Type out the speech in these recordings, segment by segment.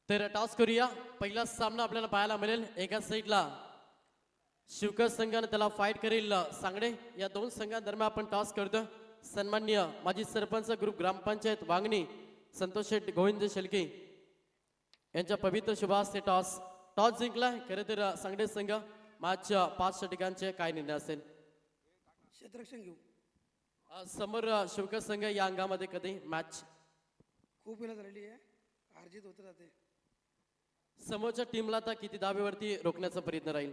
तर टॉस करूया. पहिला सामना आपल्याला पाहायला मिळेल. एका साईडला शिवकर संघाने त्याला फाईट करेल सांगडे. या दोन संघांदरम्यान आपण टॉस करतो. सन्माननीय माजी सरपंच ग्रुप ग्रामपंचायत वांगणी संतोष शेठ गोविंद शेलके यांच्या पवित्र शुभास्ते टॉस जिंकला. खरं तर सांगडे संघ मॅचच्या 5 षटकांचे काय निर्णय असेल? क्षेत्ररक्षण घेऊ. समोर शिवकर संघ या अंगामध्ये कधी मॅच खूप वेळा झालेली आहे, अर्जित होत राहते. समोरच्या टीमला आता किती धावेवरती रोखण्याचा प्रयत्न राहील?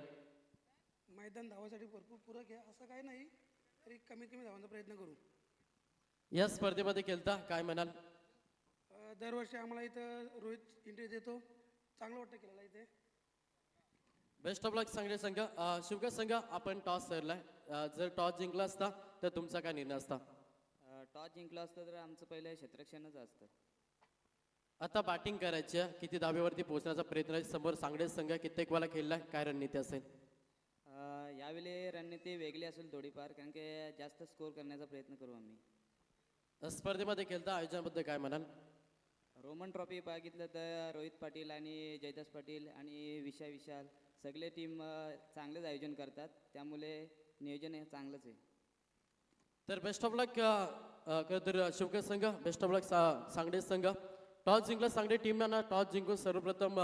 मैदान धावासाठी भरपूर पूरक आहे, असं काही नाही, तरी कमीत कमी धावांचा प्रयत्न करू. या स्पर्धेमध्ये केलता काय म्हणाल? दरवर्षी आम्हाला इथं रोहित इंट्री देतो, चांगलं वाटतं केलेला इथे. बेस्ट ऑफ लक सांगडे संघ. शिवकर संघ आपण टॉस हरलाय. जर टॉस जिंकला असता तर तुमचा काय निर्णय असता? टॉस जिंकला असतं तर आमचं पहिलं क्षेत्ररक्षणच असतं. आता बॅटिंग करायची आहे. किती धावेवरती पोहोचण्याचा प्रयत्न आहे? समोर सांगडे संघ कित्येक वेळा खेळलाय, काय रणनीती असेल? यावेळी रणनीती वेगळी असेल थोडीफार, कारण की जास्त स्कोर करण्याचा प्रयत्न करू आम्ही. स्पर्धेमध्ये केलता आयोजनाबद्दल काय म्हणाल? रोमन ट्रॉफी बघितलं तर रोहित पाटील आणि जयदास पाटील आणि विशाल सगळे टीम चांगलेच आयोजन करतात, त्यामुळे नियोजन हे चांगलंच आहे. तर बेस्ट ऑफ लक. तर शिवकर संघ बेस्ट ऑफ लक. सांगडे संघ टॉस जिंकला. सांगडे टीमनं टॉस जिंकून सर्वप्रथम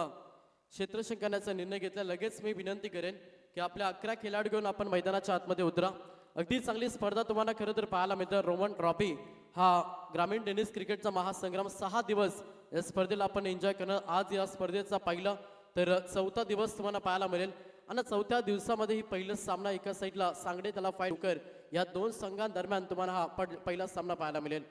क्षेत्ररक्षण करण्याचा निर्णय घेतला. लगेच मी विनंती करेन की आपल्या 11 खेळाडू घेऊन आपण मैदानाच्या आतमध्ये उतरा. अगदी चांगली स्पर्धा तुम्हाला खरं तर पाहायला मिळतं. रोमन ट्रॉफी हा ग्रामीण टेनिस क्रिकेटचा महासंग्राम 6 दिवस या स्पर्धेला आपण एन्जॉय करणार. आज या स्पर्धेचा पहिला तर 4था दिवस तुम्हाला पाहायला मिळेल आणि 4थ्या दिवसामध्ये ही पहिला सामना एका साईडला सांगडे त्याला फाईट कर या दोन संघांदरम्यान तुम्हाला हा पहिला सामना पाहायला मिळेल.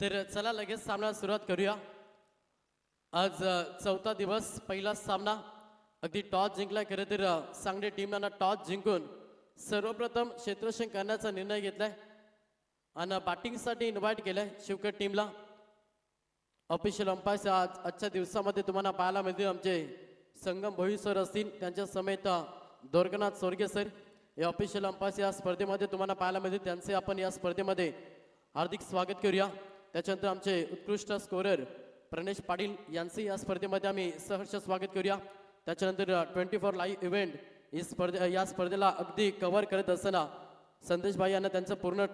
तर चला लगेच सामना सुरुवात करूया. आज 4था दिवस पहिला सामना. अगदी टॉस जिंकला. खरं तर सांगडे टीमनं टॉस जिंकून सर्वप्रथम क्षेत्ररक्षण करण्याचा निर्णय घेतलाय आणि बॅटिंगसाठी इन्व्हाइट केलंय शिवकर टीमला. ऑफिशियल अंपायर्स आजच्या दिवसामध्ये तुम्हाला पाहायला मिळतील. आमचे संगम भोई सर असतील, त्यांच्या समेत दोर्गनाथ सोरगे सर हे ऑफिशियल अंपायर्स या स्पर्धेमध्ये तुम्हाला पाहायला मिळतील. त्यांचे आपण या स्पर्धेमध्ये हार्दिक स्वागत करूया. त्याच्यानंतर आमचे उत्कृष्ट स्कोरर प्रणेश पाटील यांचे या स्पर्धेमध्ये आम्ही सहर्ष स्वागत करूया. त्याच्यानंतर 24 लाईव्ह इव्हेंट या स्पर्धेला अगदी कव्हर करत असताना संदेश भाई यांना त्यांचं पूर्ण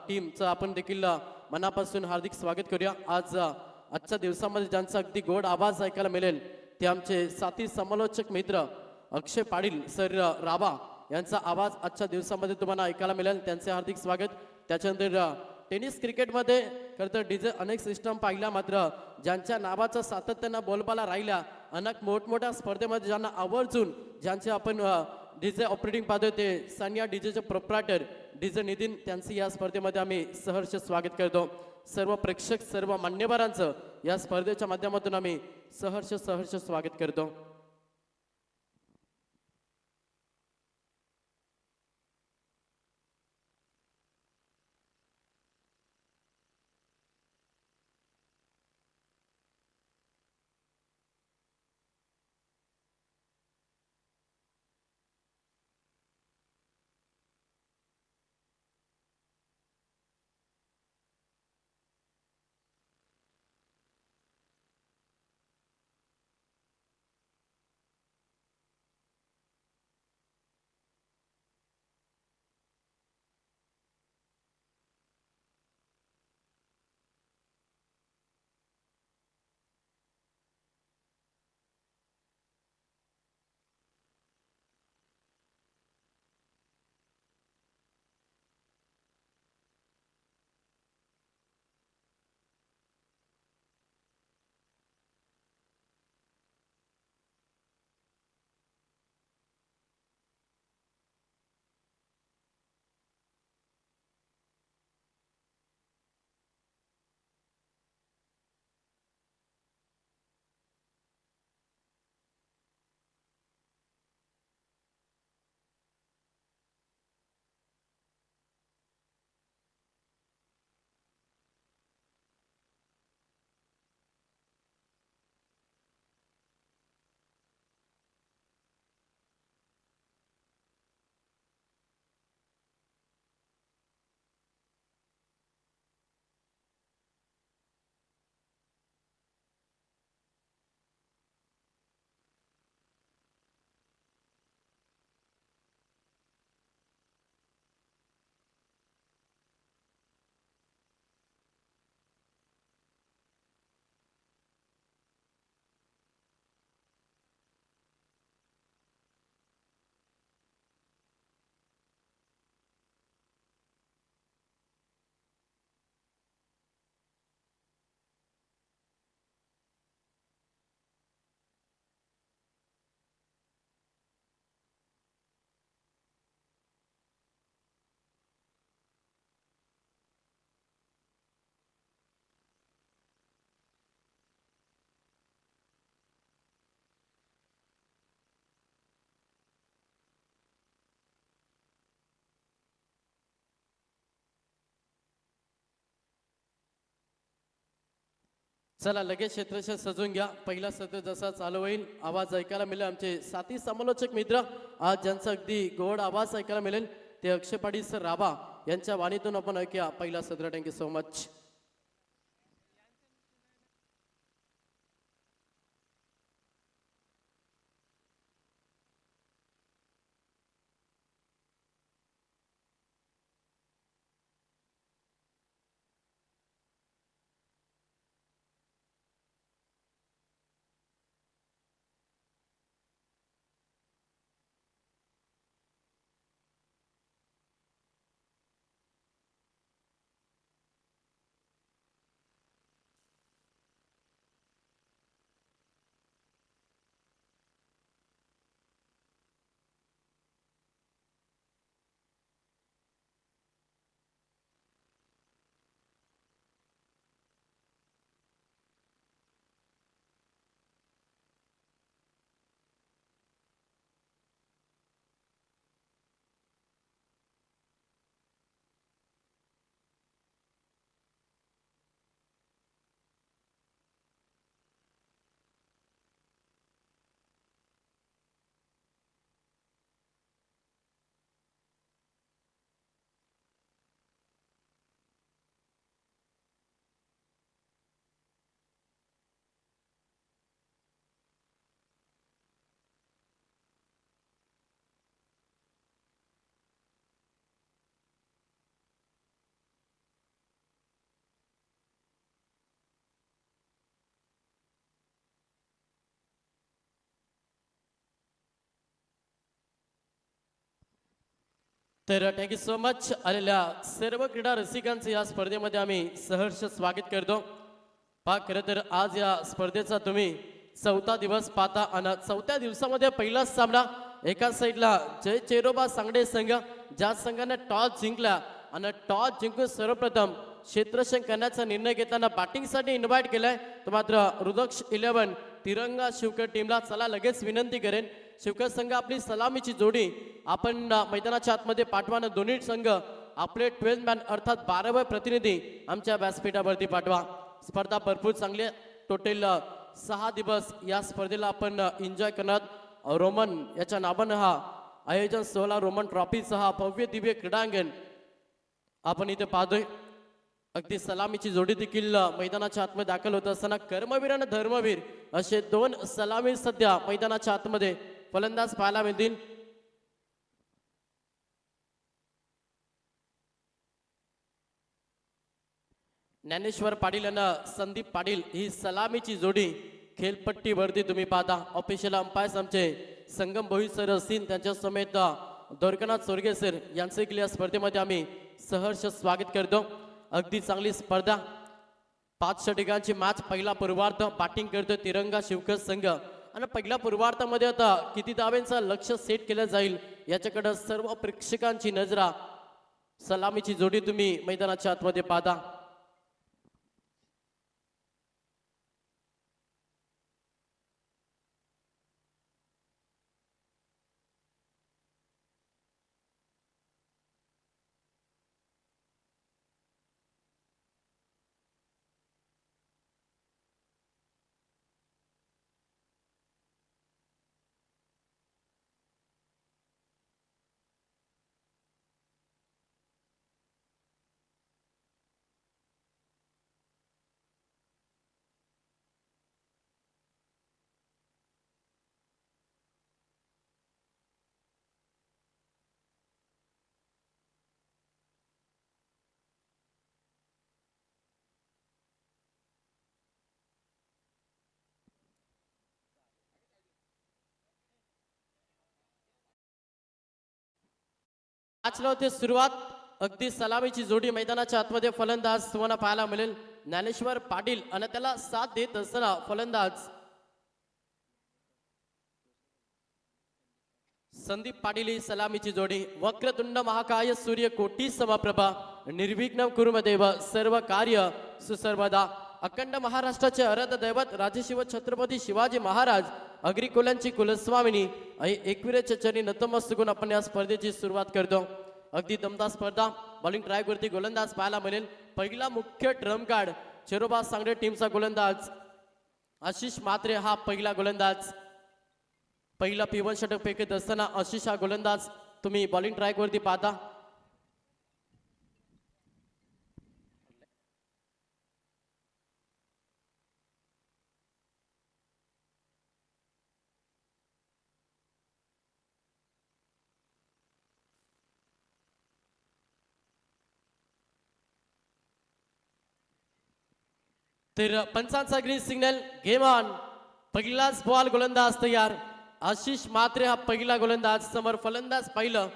टीमचं आपण देखील मनापासून हार्दिक स्वागत करूया. आजच्या दिवसामध्ये ज्यांचा अगदी गोड आवाज ऐकायला मिळेल ते आमचे साथी समालोचक मित्र अक्षय पाटील सर राबा यांचा आवाज आजच्या दिवसामध्ये तुम्हाला ऐकायला मिळेल. त्यांचे हार्दिक स्वागत. त्याच्यानंतर टेनिस क्रिकेटमध्ये खरं तर डीजे अनेक सिस्टम पाहिल्या, मात्र ज्यांच्या नावाचं सातत्यानं बोलबाला राहिल्या, अनेक मोठमोठ्या स्पर्धेमध्ये ज्यांना आवर्जून ज्यांचे आपण डीजे ऑपरेटिंग पाहतोय ते सानिया डीजेचे प्रोप्रायटर डीजे नितीन त्यांचं या स्पर्धेमध्ये आम्ही सहर्ष स्वागत करतो. सर्व प्रेक्षक सर्व मान्यवरांचं या स्पर्धेच्या माध्यमातून आम्ही सहर्ष स्वागत करतो. चला लगेच क्षेत्रशः सजून घ्या. पहिला सत्र जसा चालू होईल आवाज ऐकायला मिळेल. आमचे साथी समालोचक मित्र आज ज्यांचा अगदी गोड आवाज ऐकायला मिळेल ते अक्षय पाटील सर राभा यांच्या वाणीतून आपण ऐकूया पहिला सत्र. Thank you so much. तर थँक्यू सो मच. आलेल्या सर्व क्रीडा रसिकांचं या स्पर्धेमध्ये आम्ही सहर्ष स्वागत करतो. खरं तर आज या स्पर्धेचा तुम्ही 4था दिवस पाहता आणि 4थ्या दिवसामध्ये पहिलाच सामना एका साईडला जय चेरोबा सांगडे संघ, ज्या संघाने टॉस जिंकला आणि टॉस जिंकून सर्वप्रथम क्षेत्ररक्षण करण्याचा निर्णय घेताना बॅटिंगसाठी इन्व्हाइट केलाय. तर मात्र रुद्राक्ष 11 तिरंगा शिवकर टीमला चला लगेच विनंती करेन, शिवकर संघ आपली सलामीची जोडी आपण मैदानाच्या आतमध्ये पाठवा. दोन्ही संघ आपले 12 मॅन अर्थात 12 प्रतिनिधी आमच्या व्यासपीठावरती पाठवा. स्पर्धा भरपूर चांगली आहे. टोटल 6 दिवस या स्पर्धेला आपण एन्जॉय करणार. रोमन याच्या नावानं हा आयोजन सोहळा, रोमन ट्रॉफीचा हा भव्य दिव्य क्रीडांगण आपण इथे पाहतोय. अगदी सलामीची जोडी देखील मैदानाच्या आतमध्ये दाखल होत असताना कर्मवीर आणि धर्मवीर असे 2 सलामी सध्या मैदानाच्या आतमध्ये फलंदाज पाहायला मिळतील. ज्ञानेश्वर पाटील आणि संदीप पाटील ही सलामीची जोडी खेळपट्टीवरती तुम्ही पाहता. ऑफिशियल अंपायर्स आमचे संगम भोईर सर असतील, त्यांच्या समेत द्वारकानाथ सोरगे सर यांचे देखील या स्पर्धेमध्ये आम्ही सहर्ष स्वागत करतो. अगदी चांगली स्पर्धा, 5 षटकांची मॅच. पहिला पूर्वार्ध बॅटिंग करतोय तिरंगा शिवकर संघ आणि पहिल्या पूर्वार्धामध्ये आता किती धावांचं लक्ष सेट केलं जाईल याच्याकडे सर्व प्रेक्षकांची नजरा. सलामीची जोडी तुम्ही मैदानाच्या आतमध्ये पाहता. मॅचला होते सुरुवात. अगदी सलामीची जोडी मैदानाच्या आतमध्ये फलंदाज तुम्हाला पाहायला मिळेल ज्ञानेश्वर पाटील आणि त्याला साथ देत असताना फलंदाज संदीप पाटील ही सलामीची जोडी. वक्रतुंड महाकाय सूर्य कोटी समप्रभा निर्विघ्न कुरुमदेव सर्व कार्य सुसर्वदा. अखंड महाराष्ट्राचे आराध्य दैवत राजशिव छत्रपती शिवाजी महाराज अग्रिकुलांची कुलस्वामिनी आई एकविरेच्या चरणी नतमस्तकून आपण या स्पर्धेची सुरुवात करतो. अगदी दमदार स्पर्धा. बॉलिंग ट्रॅकवरती गोलंदाज पाहायला मिळेल. पहिला मुख्य ट्रम्प कार्ड चेरोबा सांगडे टीमचा गोलंदाज आशिष म्हात्रे हा पहिला गोलंदाज. पहिला P1 षटक फेकत असताना आशिष हा गोलंदाज तुम्ही बॉलिंग ट्रॅकवरती पाहता. तर पंचांचा ग्रीन सिग्नल गेम ऑन. पहिलाच बॉल गोलंदाज तयार. आशिष म्हात्रे हा पहिला गोलंदाज. समोर फलंदाज पहिलं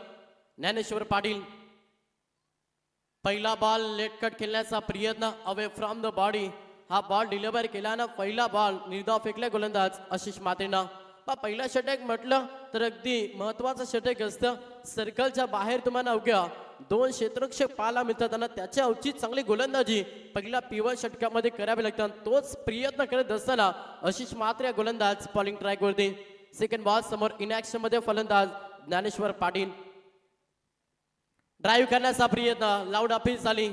ज्ञानेश्वर पाटील. पहिला बॉल लेट कट खेळण्याचा प्रयत्न अवे फ्रॉम द बॉडी. हा बॉल डिलिव्हर केल्यानं पहिला बॉल निर्धाव फेकला गोलंदाज आशिष म्हात्रेनं. पहिला षटक म्हटलं तर अगदी महत्वाचं षटक असतं. सर्कलच्या बाहेर तुम्हाला अवघ्या 2 क्षेत्ररक्षक पाहायला मिळतात आणि त्याच्या अवचित चांगली गोलंदाजी पहिला P1 षटकामध्ये करावी लागतात. तोच प्रयत्न करत असताना आशिष म्हात्रे गोलंदाज बॉलिंग ट्रॅकवरती. सेकंड बॉल समोर इनॅक्शन मध्ये फलंदाज ज्ञानेश्वर पाटील. ड्राईव्ह करण्याचा प्रयत्न, लाऊड अपील झाली.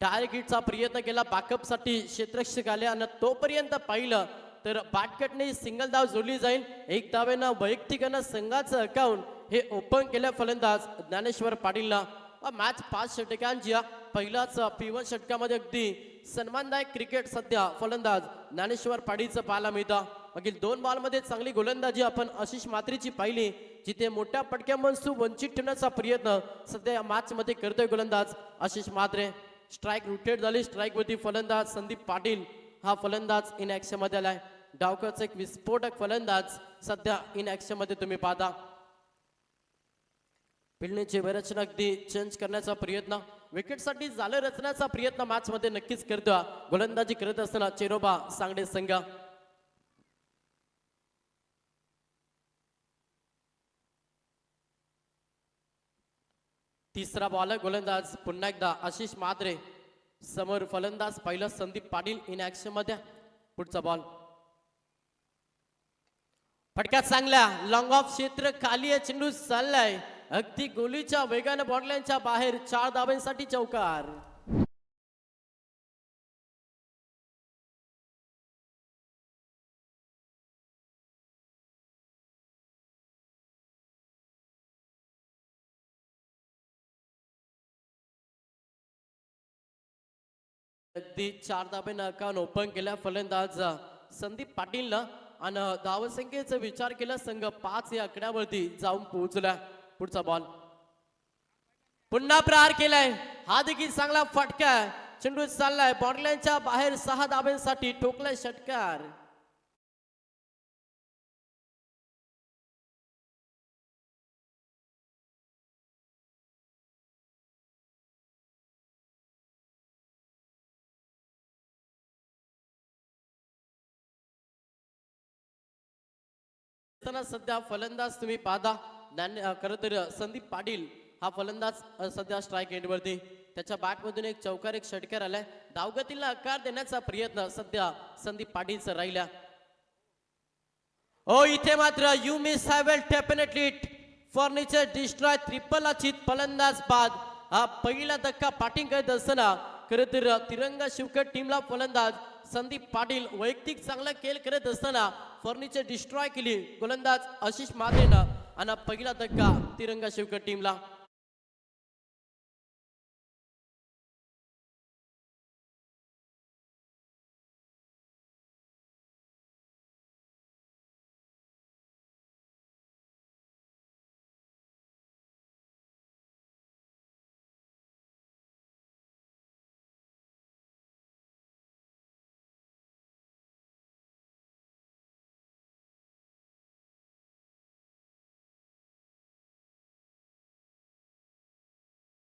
डायरेक्ट हिटचा प्रयत्न केला, बॅकअपसाठी क्षेत्ररक्षक आले आणि तोपर्यंत पाहिलं तर बॅटकटने सिंगल धाव जोडली जाईल. 1 धावेनं वैयक्तिक संघाचं अकाउंट हे ओपन केलं फलंदाज ज्ञानेश्वर पाटीलला. मॅच 5 षटकांची. पहिलाच P1 षटकामध्ये अगदी सन्मानदायक क्रिकेट सध्या फलंदाज ज्ञानेश्वर पाटीलचं पाहायला मिळतं. मागील 2 बॉलमध्ये चांगली गोलंदाजी आपण आशिष म्हात्रेची पाहिली, जिथे मोठ्या पटक्यामधून वंचित ठेवण्याचा प्रयत्न सध्या या मॅच मध्ये करतोय गोलंदाज आशिष म्हात्रे. स्ट्राईक रुटेड झाली. स्ट्राईक वरती फलंदाज संदीप पाटील हा फलंदाज इन ऍक्शन मध्ये आलाय. डावकरचा एक विस्फोटक फलंदाज सध्या इन ऍक्शन मध्ये तुम्ही पाहता. फिल्डींगची रचना अगदी चेंज करण्याचा प्रयत्न, विकेटसाठी जाळं रचण्याचा प्रयत्न मॅच मध्ये नक्कीच करतो. गोलंदाजी करत असताना चेरोबा सांगडे संघ. तिसरा बॉल गोलंदाज पुन्हा एकदा आशिष मात्रे समोर फलंदाज पहिला संदीप पाटील इन ऍक्शन मध्ये. पुढचा बॉल फटक्यात चांगल्या लॉंग ऑफ क्षेत्र खाली आहे, चेंडू चाललाय अगदी गोलीच्या वेगाने बॉटल्यांच्या बाहेर 4 धावांसाठी चौकार. अगदी 4 धाब्यानं अकाउंट ओपन केल्या फलंदाज संदीप पाटीलनं आणि धावसंख्येचा विचार केला संघ 5 या आकड्यावरती जाऊन पोहोचला. पुढचा बॉल पुन्हा प्रहार केलाय, हा देखील चांगला फटका आहे, चेंडू चाललाय बॉटल्यांच्या बाहेर 6 धाब्यांसाठी ठोकलाय षटकार. सध्या फलंदाज तुम्ही पाहता खरं तर संदीप पाटील हा फलंदाज सध्या स्ट्राईक एंड वरती, त्याच्या बॅट मधून एक चौकार एक षटकार आलाय. धावगतीला आकार देण्याचा प्रयत्न सध्या संदीप पाटीलचा राहिला. ओ इथे मात्र you miss have well definitely furniture destroy triple अचित फलंदाज बाद. हा पहिला धक्का बॅटिंग करत असताना खरं तर तिरंगा शिवकट टीमला फलंदाज संदीप पाटील वैयक्तिक चांगला खेळ करत असताना फर्निचर डिस्ट्रॉय केली गोलंदाज आशिष मात्रेनं आणि पहिला धक्का तिरंगा शिवकट टीमला.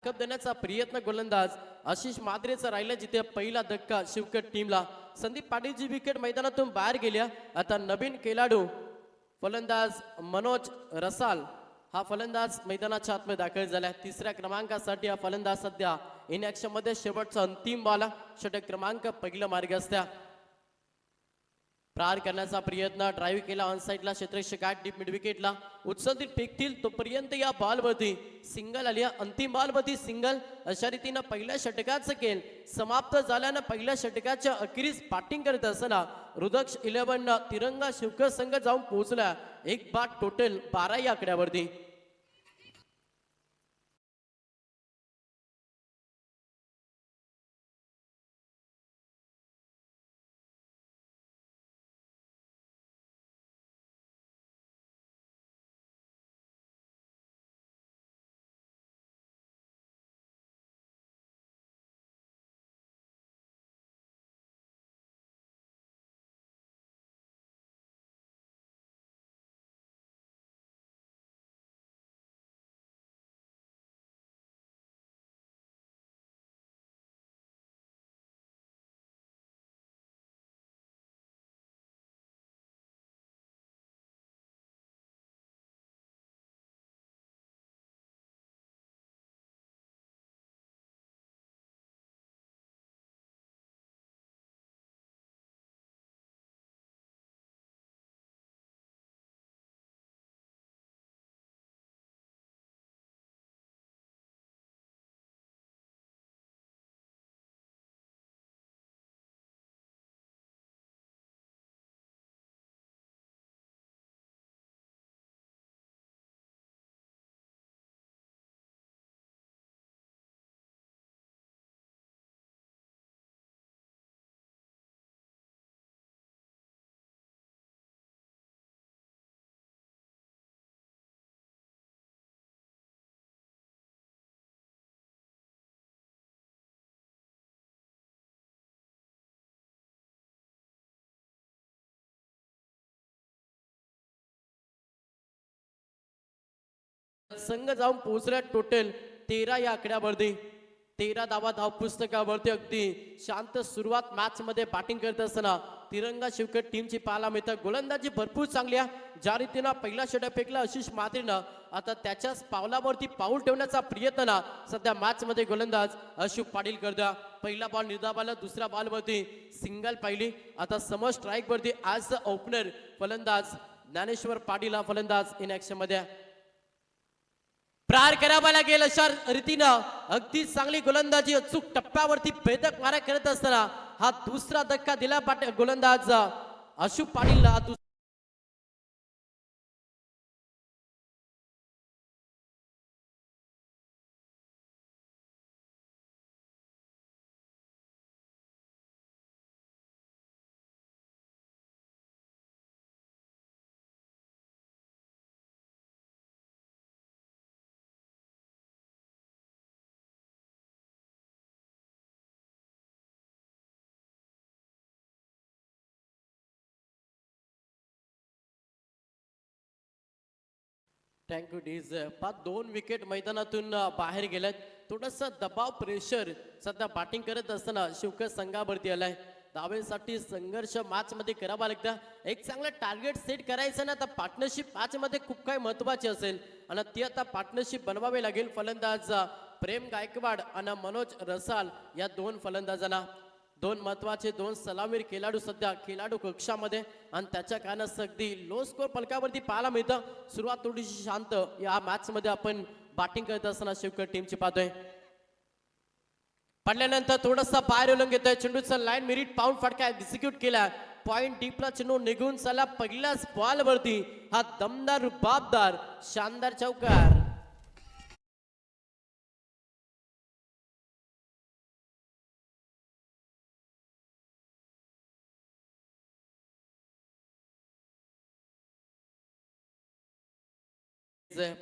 कप देण्याचा प्रयत्न गोलंदाज आशिष मात्रेचा राहिला, जिथे पहिला धक्का शिवकट टीमला. संदीप पाटीलची विकेट मैदानातून बाहेर गेल्या. आता नवीन खेळाडू फलंदाज मनोज रसाल हा फलंदाज मैदानाच्या आतमध्ये दाखल झाला. तिसऱ्या क्रमांकासाठी हा फलंदाज सध्या इन ऍक्शन मध्ये शेवटचा अंतिम बॉल षटक क्रमांक पहिला मार्ग असत्या. प्रहार करण्याचा प्रयत्न ड्राईव्ह केला ऑन साईडला क्षेत्ररक्षक डीप मिड विकेटला उचलतील फेकतील तोपर्यंत या बॉलवरती सिंगल आली. अंतिम बॉलवरती सिंगल अशा रीतीनं पहिल्या षटकाचं खेळ समाप्त झाल्यानं पहिल्या षटकाच्या अखेरीस बॅटिंग करत असताना रुद्राक्ष 11 तिरंगा शिवकर संघ जाऊन पोहोचला. एक बाद टोटल 12 या आकड्यावरती. संघ जाऊन पोहोचल्या टोटल 13 या आकड्यावरती. 13 धावा धाव पुस्तकावरती. अगदी शांत सुरुवात मॅच मध्ये बॅटिंग करत असताना तिरंगा शिवकर टीमची पाहायला मिळतं. गोलंदाजी भरपूर चांगली आहे. ज्या रीतीनं पहिला षटक फेकला आशिष म्हात्रेनं, आता त्याच्याच पावलावरती पाऊल ठेवण्याचा प्रयत्न सध्या मॅच मध्ये गोलंदाज अशोक पाटील करतो. पहिला बॉल निर्धावाला, दुसऱ्या बॉल वरती सिंगल पाहिली. आता समोर स्ट्राईक वरती ॲज अ ओपनर फलंदाज ज्ञानेश्वर पाटील हा फलंदाज इन ऍक्शन मध्ये प्रहार करावा लागेल. अशा रीतीनं अगदी चांगली गोलंदाजी अचूक टप्प्यावरती भेदक मारा करत असताना हा दुसरा धक्का दिला गोलंदाज अशोक पाटील. Thank you DS. पाच 2 विकेट मैदानातून बाहेर गेल्यात. थोडस दबाव प्रेशर सध्या बॅटिंग करत असताना शिवकर संघावरती आलाय. धावेसाठी संघर्ष मॅच मध्ये करावा लागतं. एक चांगलं टार्गेट सेट करायचं ना, तर पार्टनरशिप मॅच मध्ये खूप काही महत्वाची असेल आणि ती आता पार्टनरशिप बनवावी लागेल. फलंदाज प्रेम गायकवाड आणि मनोज रसाल या 2 फलंदाजांना. 2 महत्वाचे 2 सलामीर खेळाडू सध्या खेळाडू कक्षामध्ये आणि त्याच्या कारण अगदी लो स्कोर फलकावरती पाहायला मिळतं. सुरुवात थोडीशी शांत या मॅच मध्ये आपण बॅटिंग करत असताना शिवकर टीमची पाहतोय. पडल्यानंतर थोडासा बाहेर ओलून घेतोय. चेंडूचा लाईन मिरिट पाऊंड फटका एक्झिक्यूट केला. पॉइंट डीपला चेंडू निघून चला. पहिल्याच बॉल वरती हा दमदार रुबाबदार शानदार चौकार.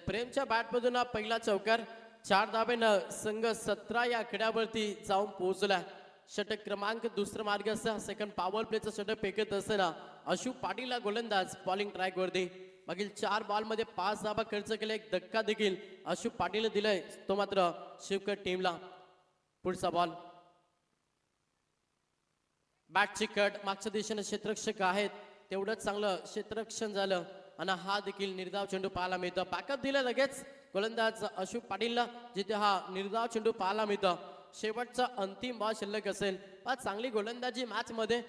प्रेमच्या बॅटमधून हा पहिला चौकार. 4 धावेनं संघ 17 या आकड्यावरती जाऊन पोहोचला. षटक क्रमांक दुसरा मार्ग असा सेकंड पॉवर प्लेचं षटक फेकत असताना अशोक पाटील गोलंदाज बॉलिंग ट्रॅक वरती. मागील 4 बॉल मध्ये 5 धावा खर्च केला. एक धक्का देखील अशोक पाटील दिलाय, तो मात्र शिवकर टीमला. पुढचा बॉल बॅटची कट. मागच्या दिशेने क्षेत्ररक्षक आहेत, तेवढंच चांगलं क्षेत्ररक्षण झालं आणि हा देखील निर्धाव चेंडू पाहायला मिळतो. बॅकअप दिला लगेच गोलंदाज अशोक पाटीलला, जिथे हा निर्धाव चेंडू पाहायला मिळतो. शेवटचा अंतिम बॉल शिल्लक असेल. चांगली गोलंदाजी मॅच मध्ये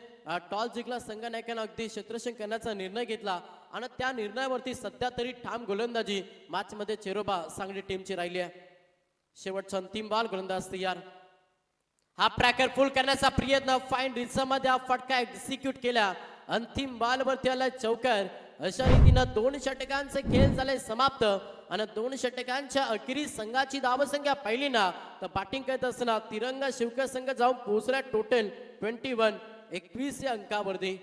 टॉस जिंकला संघ नायकानं अगदी क्षेत्ररक्षण करण्याचा निर्णय घेतला आणि त्या निर्णयावरती सध्या तरी ठाम गोलंदाजी मॅच मध्ये चेरोबा सांगली टीमची राहिली आहे. शेवटचा अंतिम बॉल गोलंदाज तयार. हा ट्रॅकर फुल करण्याचा प्रयत्न फाईन रिझमध्ये हा फटका एक्झिक्यूट केला. अंतिम बॉल वरती आला चौकार. अशा रीतीनं 2 षटकांचे खेळ झाले समाप्त आणि 2 षटकांच्या अखेरीस संघाची धावसंख्या पाहिली ना, तर बॅटिंग करत असताना तिरंगा शिवकर संघ जाऊन पोहोचला टोटल 21 या अंकावरती.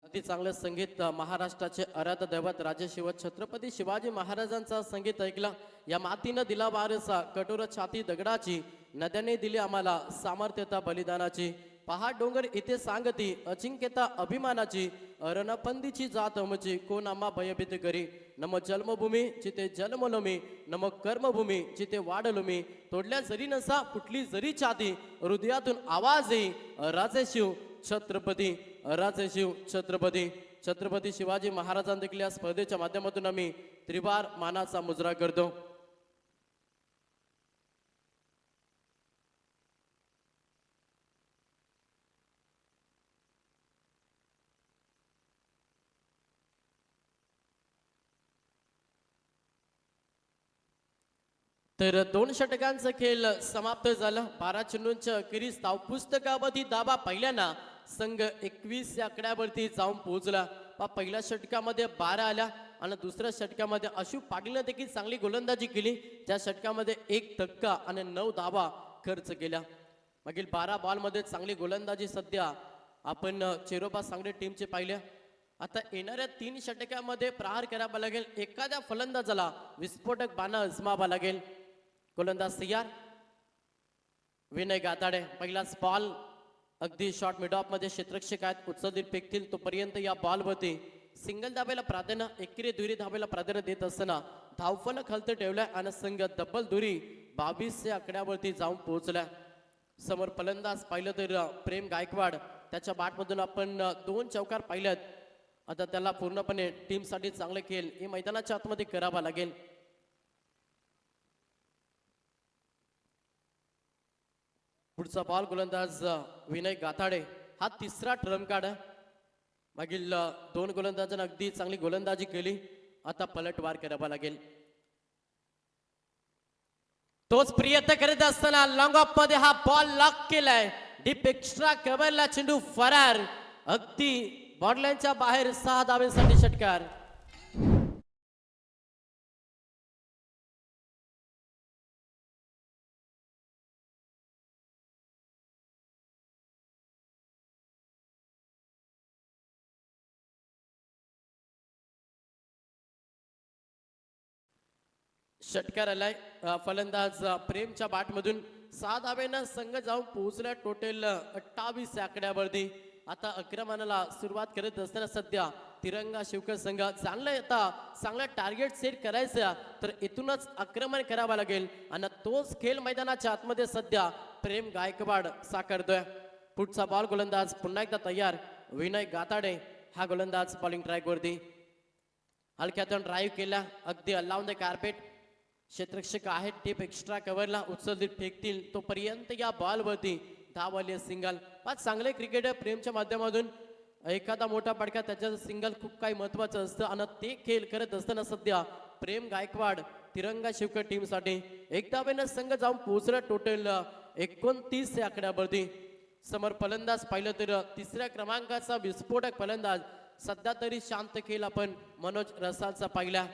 अति चांगलं संगीत महाराष्ट्राचे आराध्य दैवत राजशिव छत्रपती शिवाजी महाराजांचा संगीत ऐकला. या मातीनं दिला वारसा कठोर छाती दगडाची, नद्याने दिली आम्हाला सामर्थ्यता बलिदानाची. पहाड डोंगर इथे सांगती अजिंक्यता अभिमानाची, रणपंदीची जात आमची कोण आम्हा भयभीत करी. नम जन्मभूमी जिथे जन्मलो मी, नम कर्मभूमी जिथे वाढलो मी. तोडल्या जरी नसा फुटली जरी छाती, हृदयातून आवाज येई राजेशिव छत्रपती, राजेशिव छत्रपती. छत्रपती शिवाजी महाराजांना देखील या स्पर्धेच्या माध्यमातून आम्ही त्रिवार मानाचा मुजरा करतो. तर 2 षटकांचा खेळ समाप्त झाला. 12 चेंडूंच्या अखेरीस धावपुस्तकावरती दाबा पहिल्याना संघ 21 या आकड्यावरती जाऊन पोहोचला. पहिल्या षटकामध्ये 12 आल्या आणि दुसऱ्या षटकामध्ये अशोक पाटीलने देखील चांगली गोलंदाजी केली. त्या षटकामध्ये 1 धक्का आणि 9 धावा खर्च केल्या. मागील 12 बॉलमध्ये चांगली गोलंदाजी सध्या आपण चेरोबा सांगली टीमचे पाहिले. आता येणाऱ्या 3 षटकामध्ये प्रहार करावा लागेल. एखाद्या फलंदाजाला विस्फोटक बाणा आजमावा लागेल. गोलंदाज तयार. विनय गाताडे पहिलाच बॉल अगदी शॉर्ट मिड ऑफ मध्ये क्षेत्ररक्षक आहेत उचलतील फेकतील तोपर्यंत या बॉलवरती सिंगल धाब्याला प्राधान्य एकेरी दुरी धाब्याला प्राधान्य देत असताना धावफलक खालती ठेवलाय आणि संघ डबल दुरी 22 आकड्यावरती जाऊन पोहोचल्या. समोर फलंदाज पाहिलं तर प्रेम गायकवाड त्याच्या बॅटमधून आपण 2 चौकार पाहिल्यात. आता त्याला पूर्णपणे टीमसाठी चांगले खेळ हे मैदानाच्या आतमध्ये करावा लागेल. पुढचा बॉल गोलंदाज विनय गाताडे हा तिसरा ट्रम्प कार्ड आहे. मागील 2 गोलंदाजांना अगदी चांगली गोलंदाजी केली. आता पलटवार करावा लागेल. तोच प्रयत्न करीत असताना लॉंग ऑफ मध्ये हा बॉल लॉक केलाय. डीप एक्स्ट्रा कव्हरला चेंडू फरार अगदी बॉर्डलाईनच्या बाहेर 6 धावांसाठी षटकार. षटकार आलाय. फलंदाज प्रेमच्या बॅटमधून 6 धाब्यांना संघ जाऊन पोहोचला टोटल 28 आकड्यावरती. आता आक्रमणाला सुरुवात करत असताना सध्या तिरंगा शिवकर संघ चांगला टार्गेट सेट करायचं तर इथूनच आक्रमण करावं लागेल आणि तोच खेळ मैदानाच्या आतमध्ये सध्या प्रेम गायकवाड साकारतोय. पुढचा बॉल गोलंदाज पुन्हा एकदा तयार. विनय गाताडे हा गोलंदाज बॉलिंग ट्रॅकवरती हलक्यातून ड्राईव्ह केला अगदी अलाउन द कार्पेट. क्षेत्ररक्षक आहेत टीप एक्स्ट्रा कव्हरला उचलतील फेकतील तोपर्यंत या बॉलवरती धावले सिंगल. 5 चांगले क्रिकेटर प्रेमच्या माध्यमातून एखादा मोठा पडका त्याच्या सिंगल खूप काही महत्वाचं असतं आणि ते खेळ करत असताना सध्या प्रेम गायकवाड तिरंगा शिवकर टीमसाठी एक धावेनं संघ जाऊन पोहोचला टोटल 29 आकड्यावरती. समोर फलंदाज पाहिलं तर 3ऱ्या क्रमांकाचा विस्फोटक फलंदाज सध्या तरी शांत खेळ आपण मनोज रसालचा पाहिला.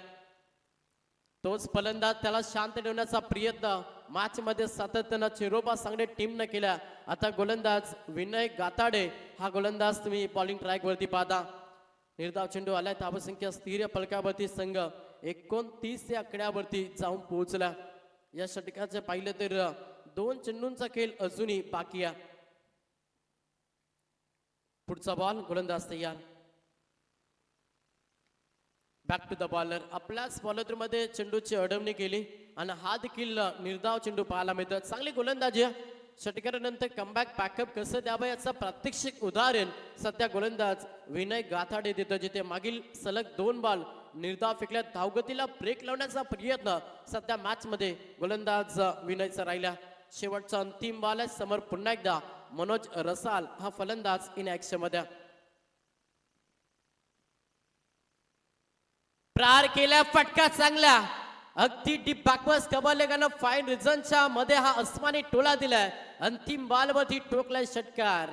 तोच फलंदाज त्याला शांत ठेवण्याचा प्रयत्न मॅच मध्ये सातत्यानं चिरोबा सांगणे टीमनं केला. आता गोलंदाज विनय गाताडे हा गोलंदाज तुम्ही बॉलिंग ट्रॅक वरती पाहता. निर्धाव चेंडू आलाय. धावसंख्या स्थिर फलकावरती संघ 29 आकड्यावरती जाऊन पोहोचला. या षटकाचे पाहिलं तर 2 चेंडूंचा खेळ अजूनही बाकी आहे. पुढचा बॉल गोलंदाज तयार. Back to the bowler. आपल्याच बॉलरमध्ये चेंडूची अडवणी केली आणि हा देखील निर्धाव चेंडू पाहायला मिळतं. चांगली गोलंदाजी षटकारानंतर कमबॅक पॅकअप कसं द्यावं याचं प्रात्यक्षिक उदाहरण सध्या गोलंदाज विनय गाताडे देतो. जिथे मागील सलग 2 बॉल निर्धाव फेकल्या धावगतीला ब्रेक लावण्याचा प्रयत्न सध्या मॅच मध्ये गोलंदाज विनयचा राहिला. शेवटचा अंतिम बॉल आहे. समोर पुन्हा एकदा मनोज रसाल हा फलंदाज इन ऍक्शन मध्ये. प्रार केल्या फटका चांगला अगदी डीप बॅकवर्स कव्हरलेगानं फाईन रिझनच्या मध्ये हा अस्मानी टोला दिलाय. अंतिम बॉलवरती टोकलाय षटकार.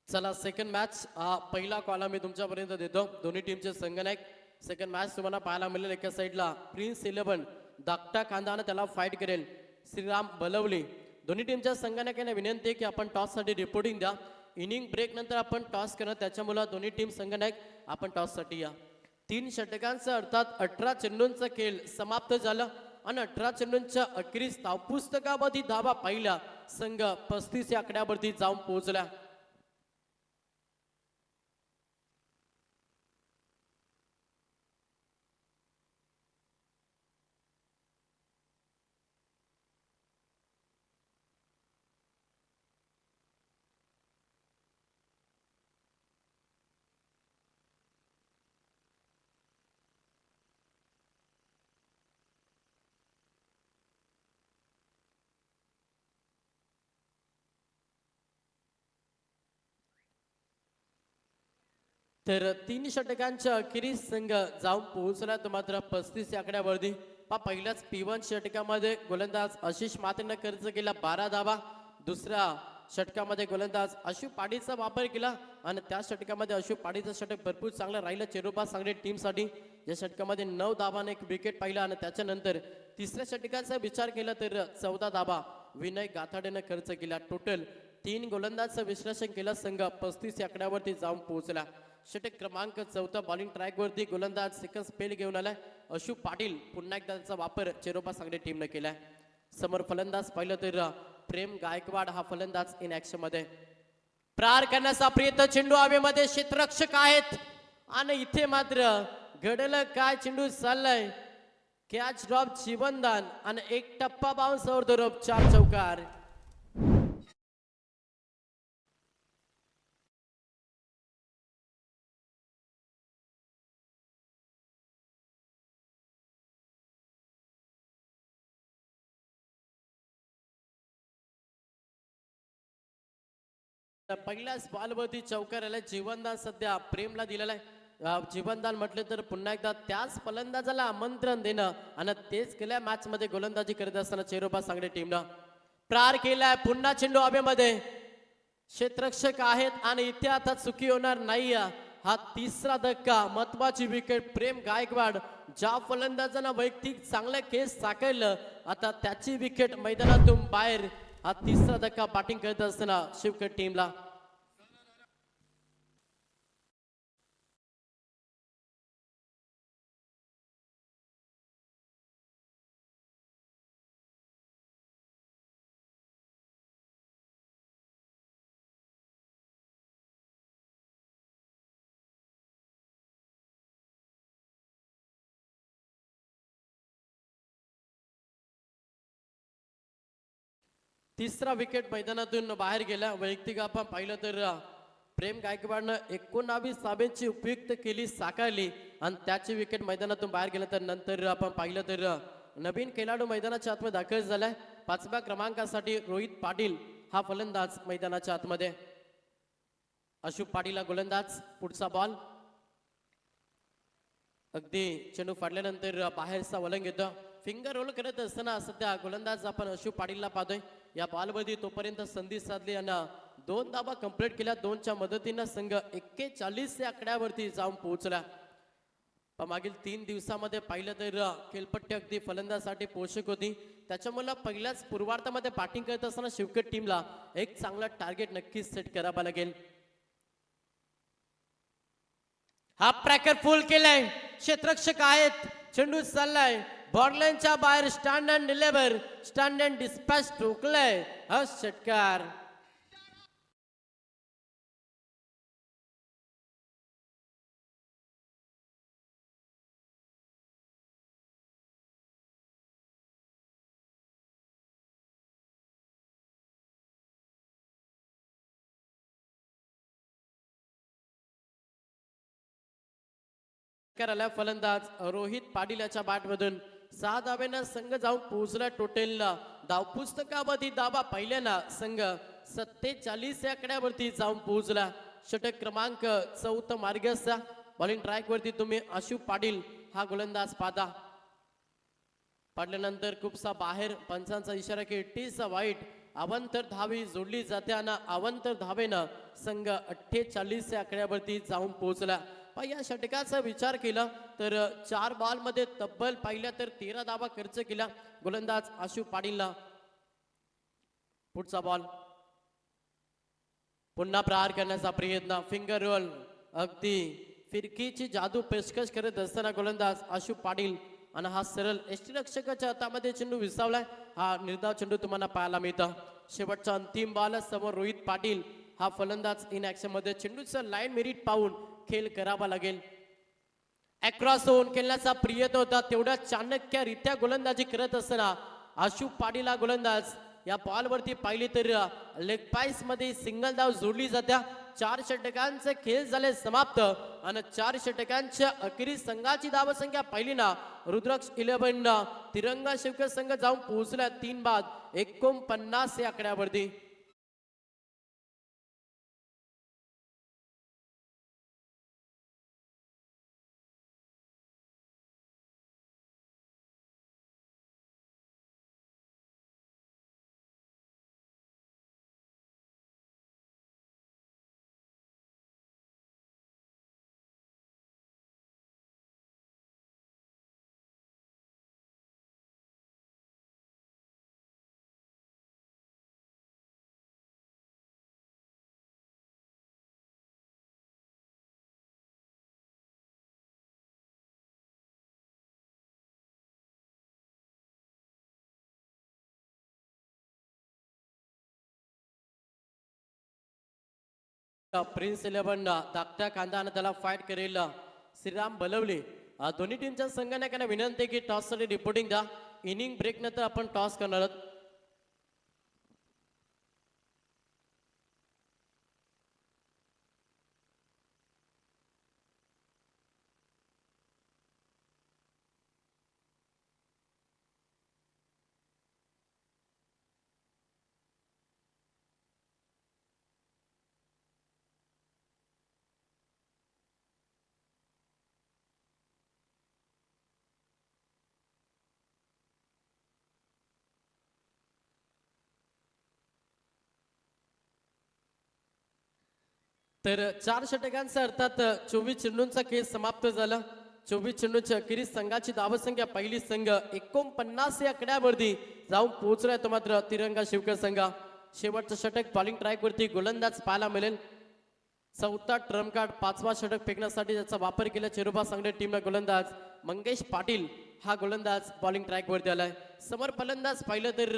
चला सेकंड मॅच हा पहिला कॉल मी तुमच्यापर्यंत देतो. दोन्ही टीमचे संघनायक. सेकंड मॅच तुम्हाला पाहायला मिळेल. एका साईडला प्रिन्स 11 धाकटा खांदाने त्याला फाईट करेल श्रीराम बलवली. दोन्ही टीमच्या संघनायकांना विनंती आहे की आपण टॉससाठी रिपोर्टिंग द्या. इनिंग ब्रेक नंतर आपण टॉस करणार त्याच्यामुळे दोन्ही टीम संघनायक आपण टॉससाठी या. 3 षटकांचा अर्थात 18 चेंडूंचा खेळ समाप्त झाला आणि 18 चेंडूंच्या अखेरीस धावपुस्तकामध्ये धावा पाहिला संघ 35 आकड्यावरती जाऊन पोहोचला. तर 3 षटकांच्या अखेरीस संघ जाऊन पोहोचला तो मात्र 35 आकड्यावरती. पहिल्याच P1 षटकामध्ये गोलंदाज आशिष मात्रेनं खर्च केला 12 धावा. दुसऱ्या षटकामध्ये गोलंदाज अशु पाडीचा वापर केला आणि त्या षटकामध्ये अशु पाडीचं षटक भरपूर चांगलं राहिलं चेरोबा सांगली टीमसाठी. या षटकामध्ये 9 धावाने एक विकेट पाहिला आणि त्याच्यानंतर तिसऱ्या षटकाचा विचार केला तर 14 धावा विनय गाथाडेनं खर्च केला. टोटल 3 गोलंदाजचं विश्लेषण केलं. संघ 35 आकड्यावरती जाऊन पोहोचला. षटक क्रमांक 4 बॉलिंग ट्रॅकवरती गोलंदाज सेकंड स्पेल घेऊन आलाय अशु पाटील. पुन्हा एकदा त्याचा वापर चेरोबा सांगली टीमने केलाय. समोर फलंदाज पाहिलं तर प्रेम गायकवाड हा फलंदाज इन ऍक्शन मध्ये. प्रहार करण्याचा प्रयत्न, चेंडू हवेमध्ये, क्षेत्ररक्षक आहेत आणि इथे मात्र घडलं काय, चेंडू चाललाय कॅच ड्रॉप जीवनदान आणि एक टप्पा बाउन्स ओव्हर द रोप, 4 चौकार. पहिल्याच बॉलवरती चौकार आलाय. जीवनदान सध्या प्रेमला दिलेला आहे. जीवनदान म्हटले तर पुन्हा एकदा त्याच फलंदाजाला आमंत्रण देणं आणि तेच गेल्या मॅच मध्ये गोलंदाजी करत असताना चेरोबा सांगली टीमनं प्रहार केलाय. पुन्हा चेंडू हवेमध्ये, क्षेत्ररक्षक आहेत आणि इथे आता चुकी होणार नाही. हा तिसरा धक्का, महत्वाची विकेट. प्रेम गायकवाड ज्या फलंदाजांना वैयक्तिक चांगलं केस साकारलं आता त्याची विकेट मैदानातून बाहेर. हा तिसरा धक्का बॅटिंग करत असताना शिवकट टीमला. तिसरा विकेट मैदानातून बाहेर गेला. वैयक्तिक आपण पाहिलं तर प्रेम गायकवाडनं 19 धाब्यांची उपयुक्त केली, साकारली आणि त्याची विकेट मैदानातून बाहेर गेला. तर नंतर आपण पाहिलं तर नवीन खेळाडू मैदानाच्या आतमध्ये दाखल झालाय. 5व्या क्रमांकासाठी रोहित पाटील हा फलंदाज मैदानाच्या आतमध्ये. अशोक पाटीलला गोलंदाज. पुढचा बॉल अगदी चेंडू फाडल्यानंतर बाहेरचा वलंग येतं. फिंगर रोल करत असताना सध्या गोलंदाज आपण अशोक पाटीलला पाहतोय. या बॉलमध्ये तोपर्यंत संधी साधली आणि 2 धाबा कंप्लीट केल्या. 2च्या मदतीनं संघ 41 या आकड्यावरती जाऊन पोहोचला. मागील 3 दिवसामध्ये पाहिलं तर खेळपट्टी अगदी फलंदाजासाठी पोषक होती. त्याच्यामुळे पहिल्याच पूर्वार्धामध्ये बॅटिंग करत असताना शिवकट टीमला एक चांगला टार्गेट नक्कीच सेट करावा लागेल. हा प्रॅकर फुल केलाय, क्षेत्ररक्षक आहेत, चेंडू चाललाय बॉर्डलाईनच्या बाहेर. Stand and deliver, stand and dispatch ठोकलाय हा षटकार. फलंदाज रोहित पाटील याच्या बॅटमधून 6 धाब्यानं संघ जाऊन पोहोचला. टोटल धावपुस्तकामध्ये धाबा पहिल्यानं संघ 47 या आकड्यावरती जाऊन पोहोचला. षटक क्रमांक 4 मार्गस्थ. बॉलिंग ट्रॅक वरती तुम्ही अशु पाटील हा गोलंदाज पाहता. पाडल्यानंतर खूपसा बाहेर, पंचांचा इशारा की टीचा वाईट. अवंतर धावी जोडली जाते आणि अवंतर धावेनं संघ 48 या आकड्यावरती जाऊन पोहोचला. या षटकाचा विचार केला तर 4 बॉल मध्ये तब्बल पाहिल्या तर 13 धावा खर्च केला गोलंदाज अशु पाटीलला. पुढचा बॉल पुन्हा प्रहार करण्याचा प्रयत्न. फिंगर रोल, अगदी फिरकीची जादू पेशकश करत असताना गोलंदाज अशु पाटील आणि हा सरळ यष्टीरक्षकाच्या हातामध्ये चेंडू विसावलाय. हा निर्धाव चेंडू तुम्हाला पाहायला मिळतं. शेवटचा अंतिम बॉल समोर रोहित पाटील हा फलंदाज इन ऍक्शन मध्ये. चेंडूचं लाईन मेरिट पाहून खेळ करावा लागेल. अक्रॉस होऊन खेळण्याचा प्रयत्न होता, तेवढ्या चाणक्यरित्या गोलंदाजी करत असताना अशु पाटील हा गोलंदाज. या बॉलवरती पाहिली तर लेग पाईस मध्ये सिंगल धाव जोडली जात्या. 4 षटकांचे खेळ झाले समाप्त आणि 4 षटकांच्या अखेरीस संघाची धावसंख्या पाहिली ना रुद्राक्ष 11 तिरंगा शिवकत संघ जाऊन पोहोचला 3 बाद 49 या आकड्यावरती. प्रिन्स 11 धाकट्या कांदा आणि त्याला फाईट करेल श्रीराम बलवले. दोन्ही टीमच्या संघटनांना विनंती आहे की टॉससाठी रिपोर्टिंग द्या. इनिंग ब्रेक नंतर आपण टॉस करणार आहोत. तर 4 षटकांचा अर्थात 24 चेंडूंचा खेळ समाप्त झाला. 24 चेंडूंच्या अखेरीस संघाची धावसंख्या पहिली संघ 49 या आकड्यावरती जाऊन पोहोचलाय. तो मात्र तिरंगा शिवकर संघ. शेवटचं षटक बॉलिंग ट्रॅकवरती गोलंदाज पाहायला मिळेल. चौथा ट्रम्प कार्ड 5वा षटक फेकण्यासाठी त्याचा वापर केला चेरोबा सांगडे टीमला. गोलंदाज मंगेश पाटील हा गोलंदाज बॉलिंग ट्रॅकवरती आलाय. समोर फलंदाज पाहिलं तर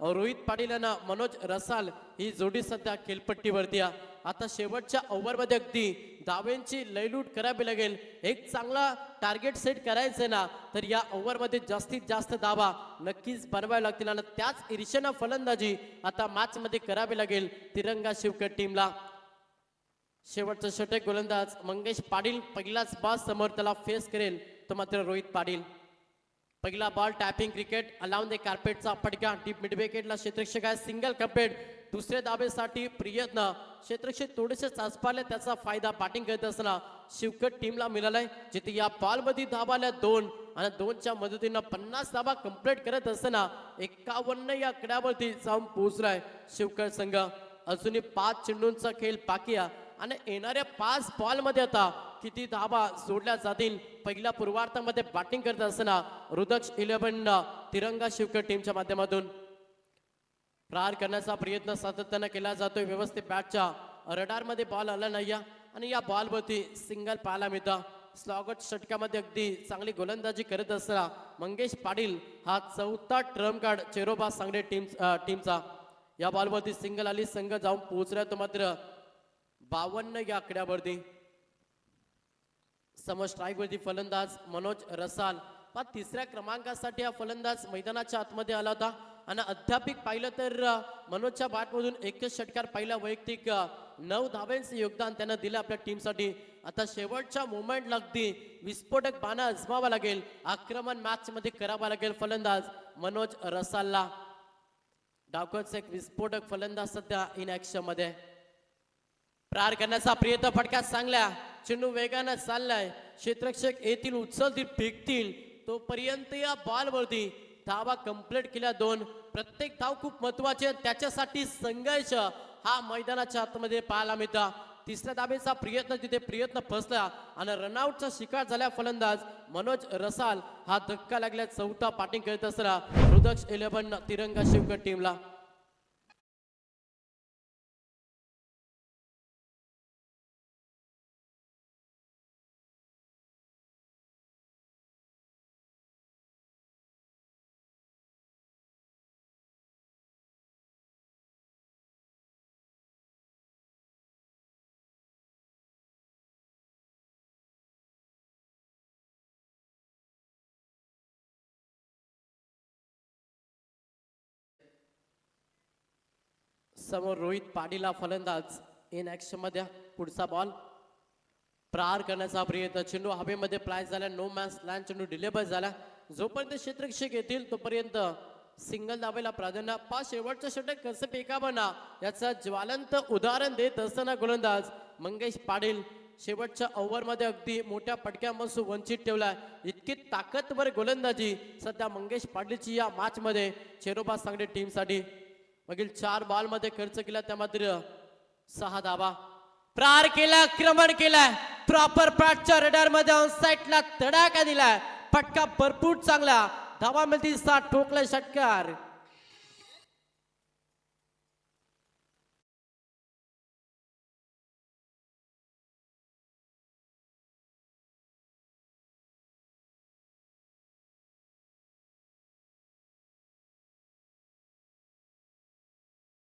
रोहित पाटील आणि मनोज रसाल ही जोडी सध्या खेळपट्टीवरती आहे. आता शेवटच्या ओव्हरमध्ये अगदी धावेंची लयलूट करावी लागेल. एक चांगला टार्गेट सेट करायचं ना तर या ओव्हरमध्ये जास्तीत जास्त धावा नक्कीच बनवाव्या लागतील आणि त्याच ईर्षेनं फलंदाजी आता मॅचमध्ये करावी लागेल तिरंगा शिवकर टीमला. शेवटचं षटक गोलंदाज मंगेश पाटील पहिलाच बॉल समोर त्याला फेस करेल तो मात्र रोहित पाटील. पहिला ball tapping cricket along the कार्पेटचा फटका डीप मिड विकेटला क्षेत्ररक्षक आहे. Single complete. दुसऱ्या धाबेसाठी प्रयत्न क्षेत्ररक्षक थोडेसे चाचपाले त्याचा फायदा बॅटिंग करत असताना शिवकर टीमला मिळालाय. जिथे या बॉलमध्ये धावाल्या 2 आणि 2च्या मदतीनं 50 धावा कंप्लीट करत असताना 51 या आकड्यावरती जाऊन पोहोचलाय शिवकर संघ. अजूनही 5 चेंडूंचा खेळ बाकी आहे आणि येणाऱ्या 5 बॉलमध्ये आता किती धावा सोडल्या जातील. पहिल्या पूर्वार्धामध्ये बॅटिंग करत असताना रुद्राक्ष 11 तिरंगा शिवकर टीमच्या माध्यमातून प्रहार करण्याचा प्रयत्न सातत्याने केला जातोय. व्यवस्थित बॅटच्या रडारमध्ये बॉल आला नाही आणि या बॉलवरती सिंगल पाहायला मिळतं. स्लॉगट षटकामध्ये अगदी चांगली गोलंदाजी करत असताना मंगेश पाटील हा चौथा ट्रम्प कार्ड चेरोबा सांगडे टीमचा. या बॉलवरती सिंगल आली. संघ जाऊन पोहोचला तो मात्र 52 या आकड्यावरती. समोर स्ट्राईक वरती फलंदाज मनोज रसाल. तिसऱ्या क्रमांकासाठी हा फलंदाज मैदानाच्या आतमध्ये आला होता आणि अध्यापिक पाहिलं तर मनोजच्या बॅटमधून एकच षटकार पहिला वैयक्तिक 9 धावांचे योगदान त्यानं दिलं आपल्या टीमसाठी. आता शेवटच्या मोमेंटला अगदी विस्फोटक बाणा आजमावा लागेल. आक्रमण मॅच मध्ये करावा लागेल फलंदाज मनोज रसालला. डावखोच एक विस्फोटक फलंदाज सध्या इन ऍक्शन मध्ये. प्रहार करण्याचा प्रयत्न फटका चांगला. चेंडू वेगानं चाललाय. क्षेत्ररक्षक येतील उचलतील फेकतील तोपर्यंत या बॉलवरती धावा कंप्लीट केल्या 2. प्रत्येक धाव खूप महत्वाची आहे. त्याच्यासाठी संघर्ष हा मैदानाच्या आतमध्ये पाहायला मिळतो. तिसऱ्या धावेचा प्रयत्न तिथे प्रयत्न फसला आणि रनआउटचा शिकार झाल्या फलंदाज मनोज रसाल हा धक्का लागल्या. चौथा बॅटिंग करत असताना रुद्राक्ष 11 तिरंगा शिवकर टीमला. समोर रोहित पाटील फलंदाज इन ऍक्शन मध्ये. पुढचा बॉल प्रहार करण्याचा प्रयत्न. चेंडू हवेमध्ये फ्लाय झाला. No man's land. चेंडू डिलेबर झाला. जोपर्यंत क्षेत्ररक्षक येतील तोपर्यंत सिंगल धावेला प्राधान्य. 5 शेवटचं षटक कसं फेकावं ना याचं ज्वलंत उदाहरण देत असताना गोलंदाज मंगेश पाटील शेवटच्या ओव्हरमध्ये अगदी मोठ्या फटक्यापासून वंचित ठेवलाय. इतकी ताकदवर गोलंदाजी सध्या मंगेश पाटीलची या मॅच मध्ये चेरोबा सांगडे टीमसाठी. मागील 4 बॉल मध्ये खर्च केला त्या मात्र 6 धावा. प्रहार केला. आक्रमण केलाय. प्रॉपर पॅटच्या रडार मध्ये ऑन साइडला तडाखा दिलाय. फटका भरपूर चांगला. धावा मिळतील 7. ठोकला षटकार.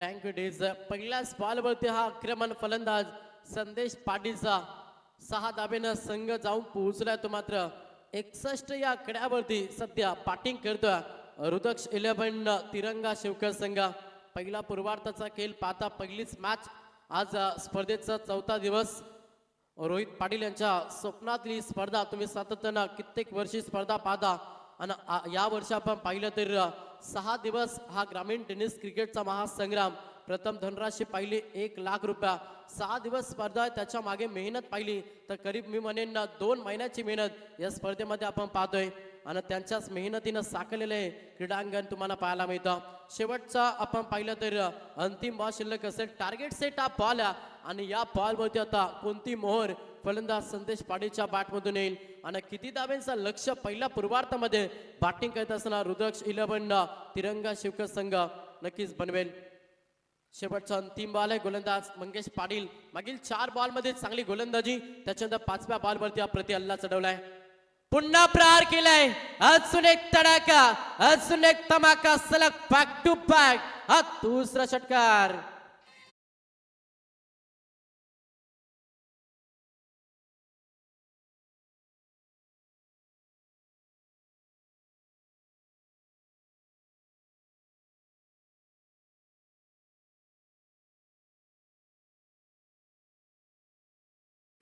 Thank you days. पहिल्याच बॉलवरती हा आक्रमण फलंदाज संदेश पाटीलचा 6 धाब्यानं संघ जाऊन पोहोचलाय तो मात्र 61 या कड्यावरती सध्या बॅटिंग करतोय रुद्राक्ष 11 तिरंगा शिवकर संघ. पहिला पूर्वार्धाचा खेळ पाहता पहिलीच मॅच आज स्पर्धेचा 4था दिवस. रोहित पाटील यांच्या स्वप्नातली स्पर्धा तुम्ही सातत्यानं कित्येक वर्षी स्पर्धा पाहता आणि या वर्षी आपण पाहिलं तर 6 दिवस हा ग्रामीण टेनिस क्रिकेटचा महासंग्राम. प्रथम धनराशी पाहिली 1 लाख रुपया. 6 दिवस स्पर्धा आहे, त्याच्या मागे मेहनत पाहिली तर करीब मी म्हणेन 2 महिन्याची मेहनत या स्पर्धेमध्ये आपण पाहतोय आणि त्यांच्याच मेहनतीनं साकारलेले क्रीडांगण तुम्हाला पाहायला मिळतं. शेवटचा आपण पाहिलं तर अंतिम बॉल शिल्लक असेल. टार्गेट सेट हा बॉल आणि या बॉलवरती आता कोणती मोहर फलंदाज संदेश पाटीलच्या बॅटमधून येईल आणि किती धाब्यांचं लक्ष पहिल्या पूर्वार्धामध्ये बॅटिंग करत असताना रुद्राक्ष 11 तिरंगा शिवकर संघ नक्कीच बनवेल. शेवटचा अंतिम बॉल आहे. गोलंदाज मंगेश पाटील मागील 4 बॉलमध्ये चांगली गोलंदाजी, त्याच्यानंतर 5व्या बॉलवरती हा प्रति हल्ला चढवलाय. पुन्हा प्रहार केलाय. अजून एक तडाखा, अजून एक धमाका, सलग बॅक टू बॅक हा दुसरा षटकार.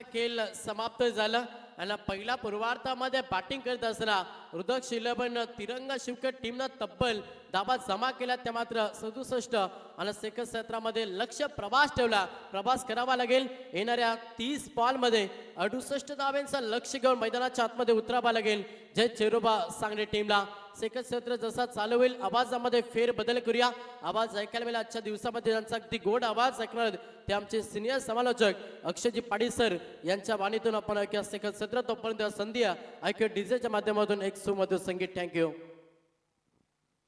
खेळ समाप्त झाला आणि पहिल्या पूर्वार्धामध्ये बॅटिंग करत असताना रुद्राक्ष 11 तिरंगा शिवकर टीमनं तब्बल धाबा जमा केला. त्या मात्र 67 आणि सेकंड क्षेत्रामध्ये लक्ष प्रवास ठेवला. प्रवास करावा लागेल. येणाऱ्या 30 बॉलमध्ये 68 धाब्यांचं लक्ष घेऊन मैदानाच्या आतमध्ये उतरावा लागेल जय चेरोबा सांगली टीमला. सेकंड क्षेत्र जसा चालू होईल आवाजामध्ये फेर बदल करूया. आवाज ऐकायला मिळेल आजच्या दिवसामध्ये त्यांचा अगदी गोड आवाज ऐकणार ते आमचे सिनियर समालोचक अक्षयजी पाटील सर यांच्या वाणीतून आपण ऐकूया सेकंड क्षेत्र. तोपर्यंत संधी ऐकूया डीजेच्या माध्यमातून एक सुमधुर संगीत. थँक्यू.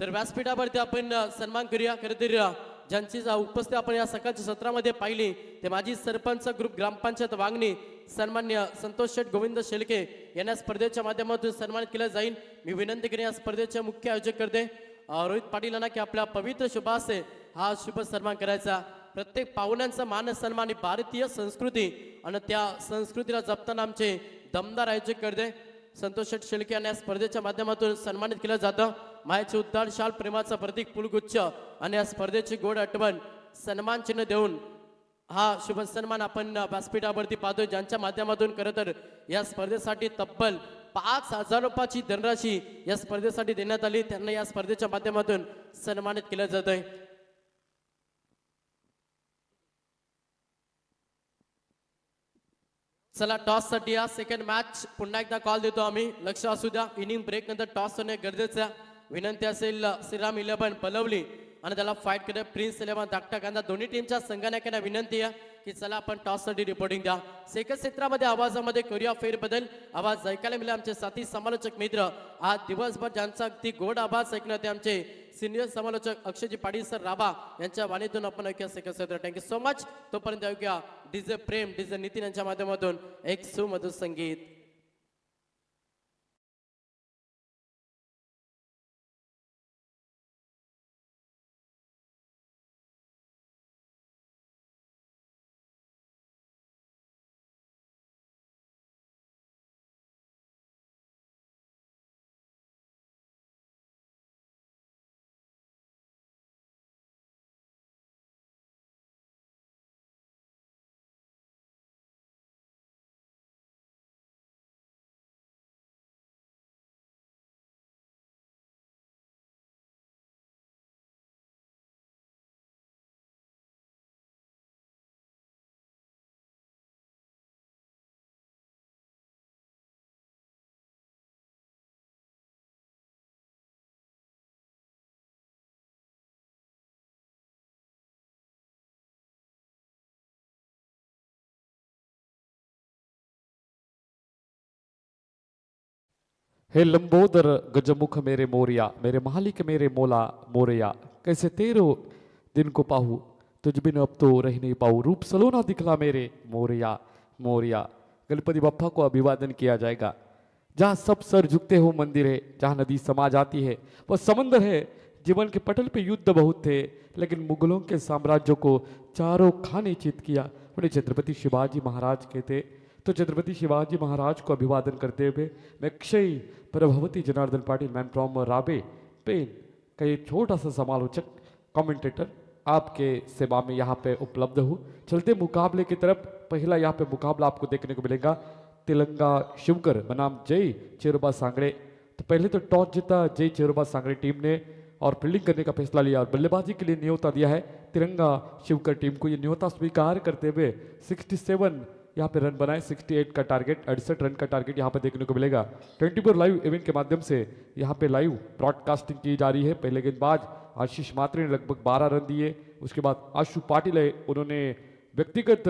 तर व्यासपीठावरती आपण सन्मान करूया. खरं तर ज्यांची उपस्थिती आपण या सकाळच्या सत्रामध्ये पाहिली ते माजी सरपंच ग्रुप ग्रामपंचायत वांगणी सन्मान्य संतोष शेठ गोविंद शेळके यांना स्पर्धेच्या माध्यमातून सन्मानित केलं जाईल. मी विनंती करेन या स्पर्धेचे मुख्य आयोजक करते रोहित पाटील यांना की आपल्या पवित्र शुभासे हा शुभ सन्मान करायचा. प्रत्येक पाहुण्यांचा मान सन्मान ही भारतीय संस्कृती आणि त्या संस्कृतीला जपताना आमचे दमदार आयोजक करते संतोष शेठ शेळके यांना स्पर्धेच्या माध्यमातून सन्मानित केलं जातं. मायाचे उद्धार शाल प्रेमाचं प्रतीक फुलगुच्छ आणि या स्पर्धेची गोड आठवण सन्मान चिन्ह देऊन हा शुभ सन्मान आपण व्यासपीठावरती पाहतोय. ज्यांच्या माध्यमातून खरं तर या स्पर्धेसाठी तब्बल 5,000 रुपयाची धनराशी या स्पर्धेसाठी देण्यात आली. त्यांना या स्पर्धेच्या माध्यमातून सन्मानित केलं जात आहे. चला टॉस साठी या सेकंड मॅच पुन्हा एकदा कॉल देतो आम्ही. लक्ष असू द्या. इनिंग ब्रेक नंतर टॉस होणे गरजेचं आहे. विनंती असेल श्रीराम 11 पलवली आणि त्याला फाईट करत प्रिन्स 11 धाकटा कांदा दोन्ही टीमच्या संघनायकांना विनंती आहे की चला आपण टॉस साठी रिपोर्टिंग द्या. सेकंड क्षेत्रामध्ये आवाजामध्ये करूया फेरबदल. आवाज ऐकायला मिळाला आमचे साथी समालोचक मित्र आज दिवसभर ज्यांचा अगदी गोड आवाज ऐकणं ते आमचे सिनियर समालोचक अक्षयजी पाटील सर राबा यांच्या वाणीतून आपण ऐकूया सेकंड क्षेत्र. Thank you so much. तोपर्यंत ऐकूया डीजे प्रेम डीजे नितीन यांच्या माध्यमातून एक सुमधुर संगीत. हे लंबोदर गजमुख मेरे मोरिया, मेरे मालिक मेरे मोला मोरिया, कैसे तेरो दिन को पाहूं तुझ बिन अब तो रह नहीं पाऊं, रूप सलोना दिखला मेरे मोरिया मोरिया। गणपति बप्पा को अभिवादन किया जाएगा। जहाँ सब सर झुकते हो मंदिर है, जहाँ नदी समा जाती है वह समंदर है। जीवन के पटल पे युद्ध बहुत थे, लेकिन मुगलों के साम्राज्य को चारों खाने चित किया। उन्हें छत्रपति शिवाजी महाराज कहते। तो छत्रपति शिवाजी महाराज को अभिवादन करते हुए मैं अक्षय प्रभवती जनार्दन पाटिल मैन फ्रॉम राबे पेन का ये छोटा सा समालोचक कमेंटेटर आपके सेवा में यहाँ पे उपलब्ध हूँ। चलते मुकाबले की तरफ। पहला यहाँ पे मुकाबला आपको देखने को मिलेगा तिलंगा शिवकर बनाम जय चेरुबा सांगड़े। तो पहले तो टॉस जीता जय चेरुबा सांगड़े टीम ने और फील्डिंग करने का फैसला लिया और बल्लेबाजी के लिए न्योता दिया है तिरंगा शिवकर टीम को। ये न्योता स्वीकार करते हुए 67 यहाँ पे रन बनाए, 68 का टारगेट, 68 रन का टारगेट यहाँ पे देखने को मिलेगा। 24 लाइव इवेंट के माध्यम से यहाँ पे लाइव ब्रॉडकास्टिंग की जा रही है। पहले गेंदबाज आशीष मात्रे ने लगभग 12 रन दिए। उसके बाद आशु पाटिल है, उन्होंने व्यक्तिगत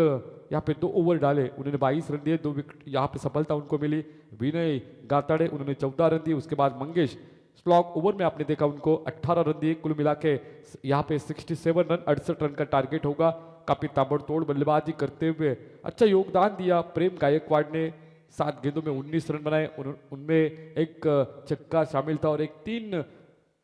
यहाँ पे 2 ओवर डाले, उन्होंने 22 रन दिए, 2 विकेट यहाँ पे सफलता उनको मिली। विनय गाताड़े उन्होंने 14 रन दिए। उसके बाद मंगेश स्लॉग ओवर में आपने देखा उनको 18 रन दिए। कुल मिला के यहाँ पे 67 रन, 68 रन का टारगेट होगा। काफी ताबड़तोड़ बल्लेबाजी करते हुए अच्छा योगदान दिया प्रेम गायकवाड़ ने। 7 गेंदों में 19 रन बनाए, उनमें एक छक्का शामिल था और एक 3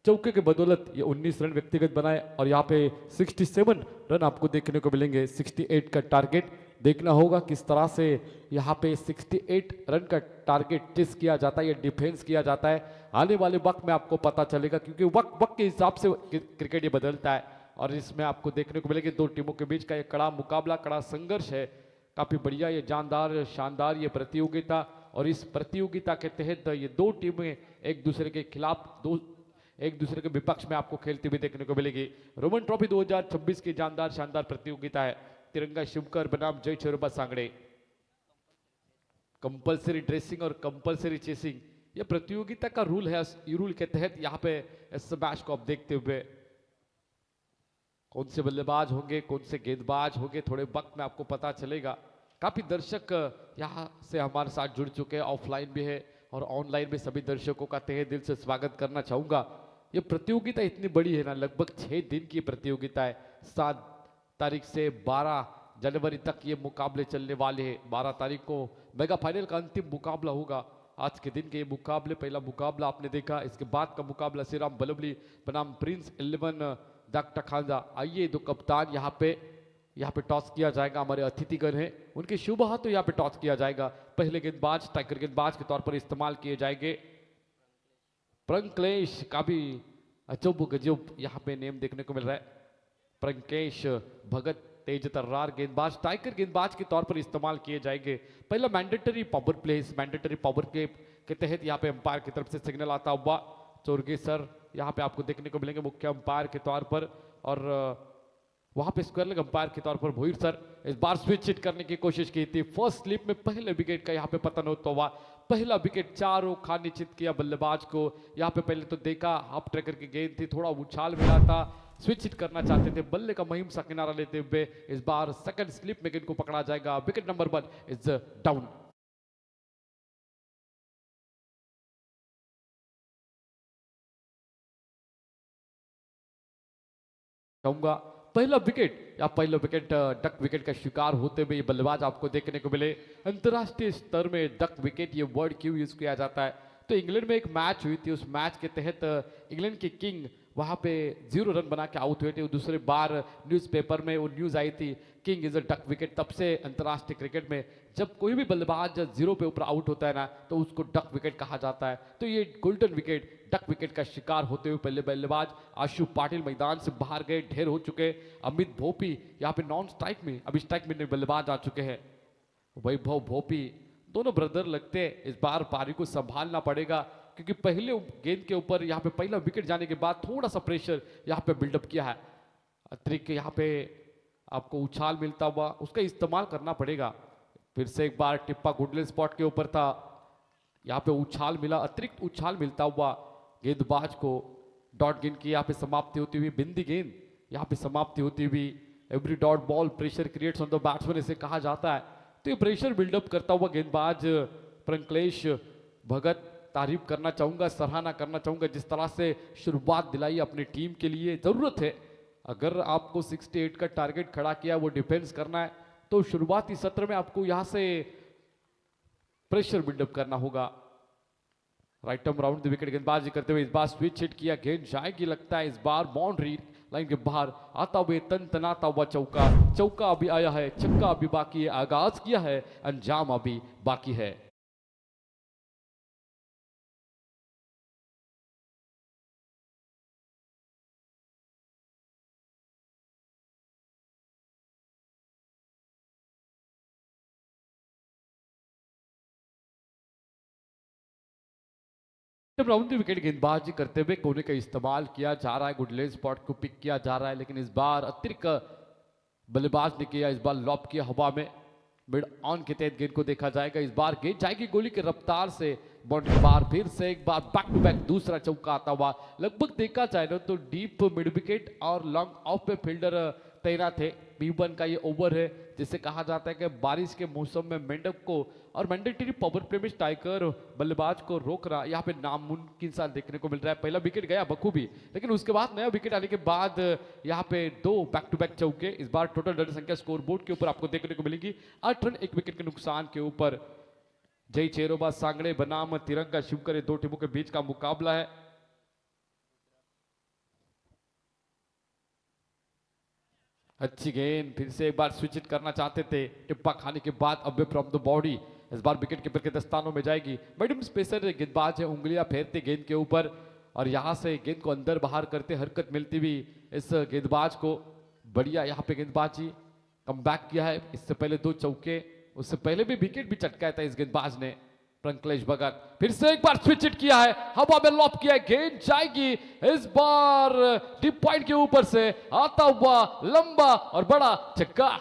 चौके के बदौलत ये 19 रन व्यक्तिगत बनाए और यहाँ पे 67 रन आपको देखने को मिलेंगे। 68 का टारगेट देखना होगा किस तरह से यहाँ पे 68 रन का टारगेट चेस किया जाता है या डिफेंस किया जाता है। आने वाले वक्त में आपको पता चलेगा क्योंकि वक्त के हिसाब से क्रिकेट ये बदलता है और इसमें आपको देखने को मिलेगा 2 टीमों के बीच का ये कड़ा मुकाबला, कड़ा संघर्ष है। काफी बढ़िया ये जानदार शानदार ये प्रतियोगिता और इस प्रतियोगिता के तहत ये 2 टीमें एक दूसरे के खिलाफ एक दूसरे के विपक्ष में आपको खेलती हुई देखने को मिलेगी। रोमन ट्रॉफी 2026 की जानदार शानदार प्रतियोगिता है। तिरंगा शिवकर बनाम जय चेरुबा सांगड़े। कंपलसरी ड्रेसिंग और कंपलसरी चेसिंग ये प्रतियोगिता का रूल है। इस रूल के तहत यहाँ पे इस मैच को आप देखते हुए कौन से बल्लेबाज होंगे, कौन से गेंदबाज होंगे, थोड़े वक्त में आपको पता चलेगा। काफी दर्शक यहाँ से हमारे साथ जुड़ चुके हैं, ऑफलाइन भी है और ऑनलाइन में सभी दर्शकों का तहे दिल से स्वागत करना चाहूंगा। ये प्रतियोगिता इतनी बड़ी है ना, लगभग 6 दिन की प्रतियोगिता है। 7 तारीख से 12 जनवरी तक ये मुकाबले चलने वाले हैं। 12 तारीख को मेगा फाइनल का अंतिम मुकाबला होगा। आज के दिन के ये मुकाबले, पहला मुकाबला आपने देखा, इसके बाद का मुकाबला श्रीराम बलबली बनाम प्रिंस 11 डॉक्टर खांजा। आइए 2 कप्तान यहाँ पे टॉस किया जाएगा। हमारे अतिथिगण हैं, उनके शुभ हाथों यहाँ पे टॉस किया जाएगा। पहले गेंदबाज टाइगर गेंदबाज के तौर पर इस्तेमाल किए जाएंगे प्रंकलेश। का भी अजब गजब यहाँ पे नेम देखने को मिल रहा है। प्रंकेश भगत तेज तर्रार गेंदबाज टाइगर गेंदबाज के तौर पर इस्तेमाल किए जाएंगे। पहला मैंडेटरी पावर प्ले, इस मैंडेटरी पावर प्ले के तहत यहाँ पे अंपायर की तरफ से सिग्नल आता हुआ चोरगे सर यहाँ पे आपको देखने को मिलेंगे मुख्य अंपायर के तौर पर और वहां पे स्क्वायर लेग अंपायर के तौर पर भोईर सर। इस बार स्विच हिट करने की कोशिश की थी। फर्स्ट स्लिप में पहले विकेट का यहाँ पे पतन होता हुआ पहला विकेट चारों खान निश्चित किया बल्लेबाज को। यहाँ पे पहले तो देखा हाफ ट्रैकर की गेंद थी, थोड़ा उछाल मिला था, स्विच हिट करना चाहते थे, बल्ले का मुहिम सा किनारा लेते हुए इस बार सेकंड स्लिप में गेंद को पकड़ा जाएगा। Wicket number 1 is down. कहूंगा पहला विकेट डक विकेट का शिकार होते हुए ये बल्लेबाज आपको देखने को मिले। अंतरराष्ट्रीय स्तर में डक विकेट ये वर्ड क्यों यूज किया जाता है? तो इंग्लैंड में एक मैच हुई थी, उस मैच के तहत इंग्लैंड के किंग वहां पे 0 रन बना के आउट हुए थे। दूसरे बार न्यूज़पेपर में वो न्यूज आई थी king is a duck wicket. तब से अंतरराष्ट्रीय क्रिकेट में जब कोई भी बल्लेबाज 0 पे ऊपर आउट होता है ना तो उसको डक विकेट कहा जाता है। तो ये गोल्डन विकेट डक विकेट का शिकार होते हुए पहले बल्लेबाज आशु पाटिल मैदान से बाहर गए, ढेर हो चुके। अमित भोपी यहाँ पे नॉन स्ट्राइक में, अभी स्ट्राइक में बल्लेबाज आ चुके हैं। वैभव भोपी दोनों ब्रदर लगते हैं। इस बार पारी को संभालना पड़ेगा क्योंकि पहले गेंद के ऊपर यहाँ पे पहला विकेट जाने के बाद थोड़ा सा प्रेशर यहाँ पे बिल्डअप किया है। अतिरिक्त यहाँ पे आपको उछाल मिलता हुआ उसका इस्तेमाल करना पड़ेगा। फिर से एक बार टिप्पा गुडलिन स्पॉट के ऊपर था, यहाँ पे उछाल मिला, अतिरिक्त उछाल मिलता हुआ गेंदबाज को डॉट गेंद की यहाँ पे समाप्ति होती हुई, बिंदी गेंद यहाँ पे समाप्ति होती हुई। Every dot ball pressure creates on the batsman इसे कहा जाता है। तो ये प्रेशर बिल्डअप करता हुआ गेंदबाज प्रंकलेश भगत तारीफ करना चाहूंगा, सराहना करना चाहूंगा जिस तरह से शुरुआत दिलाई अपनी टीम के लिए। जरूरत है अगर आपको 68 का टारगेट खड़ा किया वो डिफेंस करना है तो शुरुआती सत्र में आपको यहां से प्रेशर बिल्डअप करना होगा। Right term round the wicket गेंदबाजी करते हुए इस बार स्विच हिट किया, गेंद जाएगी लगता है इस बार बाउंड्री लाइन के बाहर आता हुए तनतनाता हुआ चौका, चौका अभी आया है, छक्का अभी बाकी है, आगाज किया है, अंजाम अभी बाकी है। राउंड विकेट गेंदबाजी करते हुए कोने का इस्तेमाल किया जा रहा है, गुडलेन स्पॉट को पिक किया जा रहा है, लेकिन इस बार अतिरिक्त बल्लेबाज ने किया, इस बार लॉब किया हवा में, मिड ऑन के तहत गेंद को देखा जाएगा। इस बार गेंद जाएगी गोली की रफ्तार से बाउंड्री के बाहर, फिर से एक बार बैक टू बैक दूसरा चौका आता हुआ। लगभग देखा जाए ना तो डीप मिड विकेट और लॉन्ग ऑफ पे फील्डर तैनात है। B1 का ये ओवर है जिसे कहा जाता है कि बारिश के मौसम में मेंढक को और मैंडेटरी पावर प्ले में स्ट्राइकर बल्लेबाज को रोकना यहाँ पे नामुमकिन सा देखने को मिल रहा है। पहला विकेट गया बखूबी, लेकिन उसके बाद नया विकेट आने के बाद यहाँ पे 2 बैक टू बैक चौके। इस बार टोटल रन संख्या स्कोर बोर्ड के ऊपर आपको देखने को मिलेगी 8 रन 1 विकेट के नुकसान के ऊपर। जय चेरोबा सांगड़े बनाम तिरंगा शिवकर, ये 2 टीमों के बीच का मुकाबला है। अच्छी गेंद, फिर से एक बार स्विच इट करना चाहते थे, टिप्पा खाने के बाद अब फ्रॉम द बॉडी इस बार विकेट कीपर के दस्तानों में जाएगी। मीडियम स्पेसर गेंदबाज है, उंगलियां फेरते गेंद के ऊपर और यहां से गेंद को अंदर बाहर करते हरकत मिलती हुई इस गेंदबाज को। बढ़िया यहाँ पे गेंदबाजी कम बैक किया है, इससे पहले 2 चौके, उससे पहले भी विकेट भी चटकाया था इस गेंदबाज ने प्रंकलेश भगत। फिर से एक बार स्विच इट किया है, हवा में लॉप किया है, गेंद जाएगी इस बार डीप पॉइंट के ऊपर से आता हुआ लंबा और बड़ा छक्का।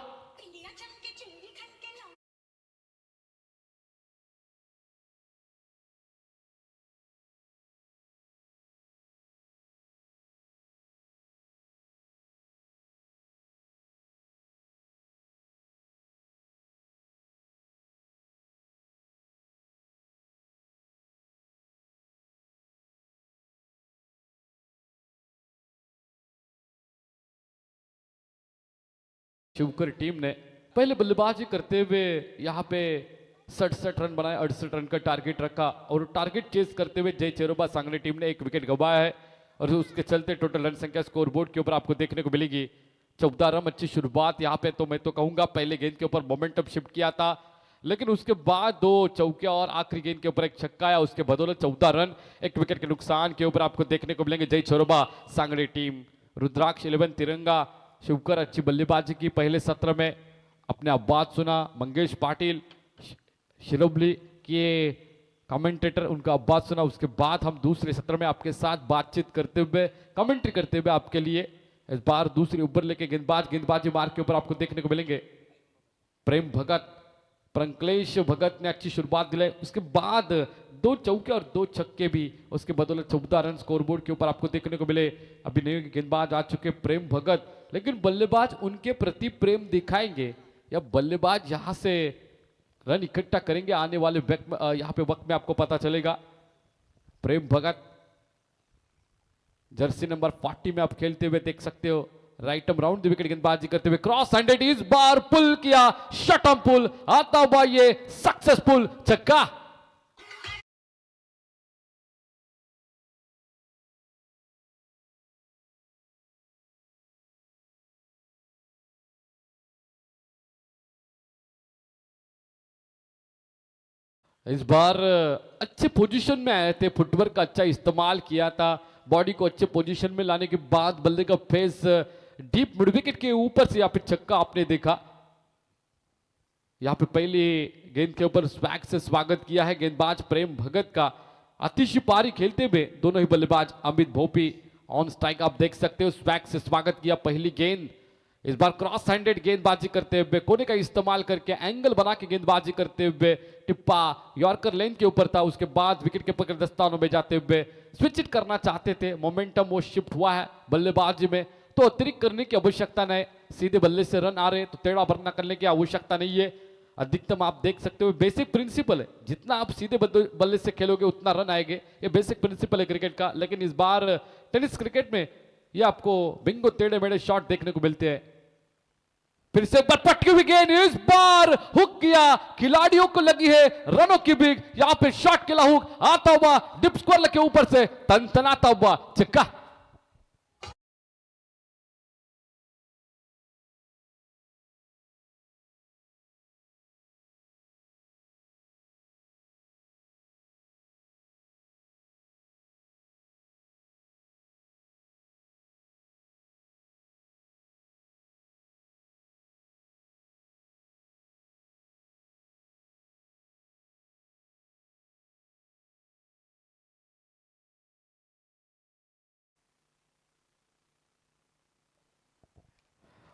शिवकर टीम ने पहले बल्लेबाजी करते हुए यहाँ पे 67 रन बनाए, 68 रन का टारगेट रखा और टारगेट चेस करते हुए जय चेरोबा सांगने टीम ने 1 विकेट गंवाया है और उसके चलते टोटल रन संख्या स्कोर बोर्ड के ऊपर आपको देखने को मिलेगी 14 रन। अच्छी शुरुआत यहाँ पे, तो मैं तो कहूंगा पहले गेंद के ऊपर मोमेंटम शिफ्ट किया था, लेकिन उसके बाद 2 चौके और आखिरी गेंद के ऊपर एक छक्का आया, उसके बदौलत 14 रन 1 विकेट के नुकसान के ऊपर आपको देखने को मिलेंगे जय चेरोबा सांगड़े टीम। रुद्राक्ष 11 तिरंगा शिवकर अच्छी बल्लेबाजी की पहले सत्र में, अपने आप बात सुना मंगेश पाटिल शिरोबली के कमेंटेटर, उनका बात सुना। उसके बाद हम दूसरे सत्र में आपके साथ बातचीत करते हुए कमेंट्री करते हुए आपके लिए इस बार दूसरी ऊपर लेके गेंदबाजी मार्ग के ऊपर आपको देखने को मिलेंगे प्रेम भगत। प्रंकलेश भगत ने अच्छी शुरुआत दिलाई, उसके बाद 2 चौके और 2 छक्के भी, उसके बदौलत 14 रन स्कोरबोर्ड के ऊपर आपको देखने को मिले। अभी नए गेंदबाज आ चुके प्रेम भगत, लेकिन बल्लेबाज उनके प्रति प्रेम दिखाएंगे या बल्लेबाज यहां से रन इकट्ठा करेंगे आने वाले यहाँ पे वक्त में आपको पता चलेगा। प्रेम भगत जर्सी नंबर 40 में आप खेलते हुए देख सकते हो, right arm round the wicket गेंदबाजी करते हुए क्रॉस हैंडेड, इस बार पुल किया, शॉट ऑन पुल आता हुआ ये सक्सेसफुल छक्का। इस बार अच्छे पोजीशन में आए थे, फुटवर्क का अच्छा इस्तेमाल किया था, बॉडी को अच्छे पोजीशन में लाने के बाद बल्ले का फेस डीप मिड विकेट के ऊपर से यहाँ पे छक्का आपने देखा। यहाँ पे पहली गेंद के ऊपर स्वैग से स्वागत किया है गेंदबाज प्रेम भगत का। अतिशी पारी खेलते हुए दोनों ही बल्लेबाज अमित भोपी ऑन स्ट्राइक आप देख सकते हो, स्वैग से स्वागत किया पहली गेंद। इस बार क्रॉस हैंडेड गेंदबाजी करते हुए कोने का इस्तेमाल करके एंगल बना के गेंदबाजी करते हुए टिप्पा यॉर्कर लेन के ऊपर था, उसके बाद विकेट के पकड़ दस्तानों में जाते हुए स्विच इट करना चाहते थे, मोमेंटम वो शिफ्ट हुआ है बल्लेबाजी में, तो अतिरिक्त करने की आवश्यकता नहीं, सीधे बल्ले से रन आ रहे तो टेढ़ा भरना करने की आवश्यकता नहीं है। अधिकतम आप देख सकते हो, बेसिक प्रिंसिपल है, जितना आप सीधे बल्ले से खेलोगे उतना रन आएंगे, ये बेसिक प्रिंसिपल है क्रिकेट का। लेकिन इस बार टेनिस क्रिकेट में ये आपको बिंगो टेढ़े मेढ़े शॉट देखने को मिलते हैं। फिर से एक बार पटकी हुई गेंद, इस बार हुक किया, खिलाड़ियों को लगी है रनों की बिग, यहां पे शॉट के हुक आता हुआ डिप स्क्वायर के ऊपर से तनतनाता हुआ छक्का।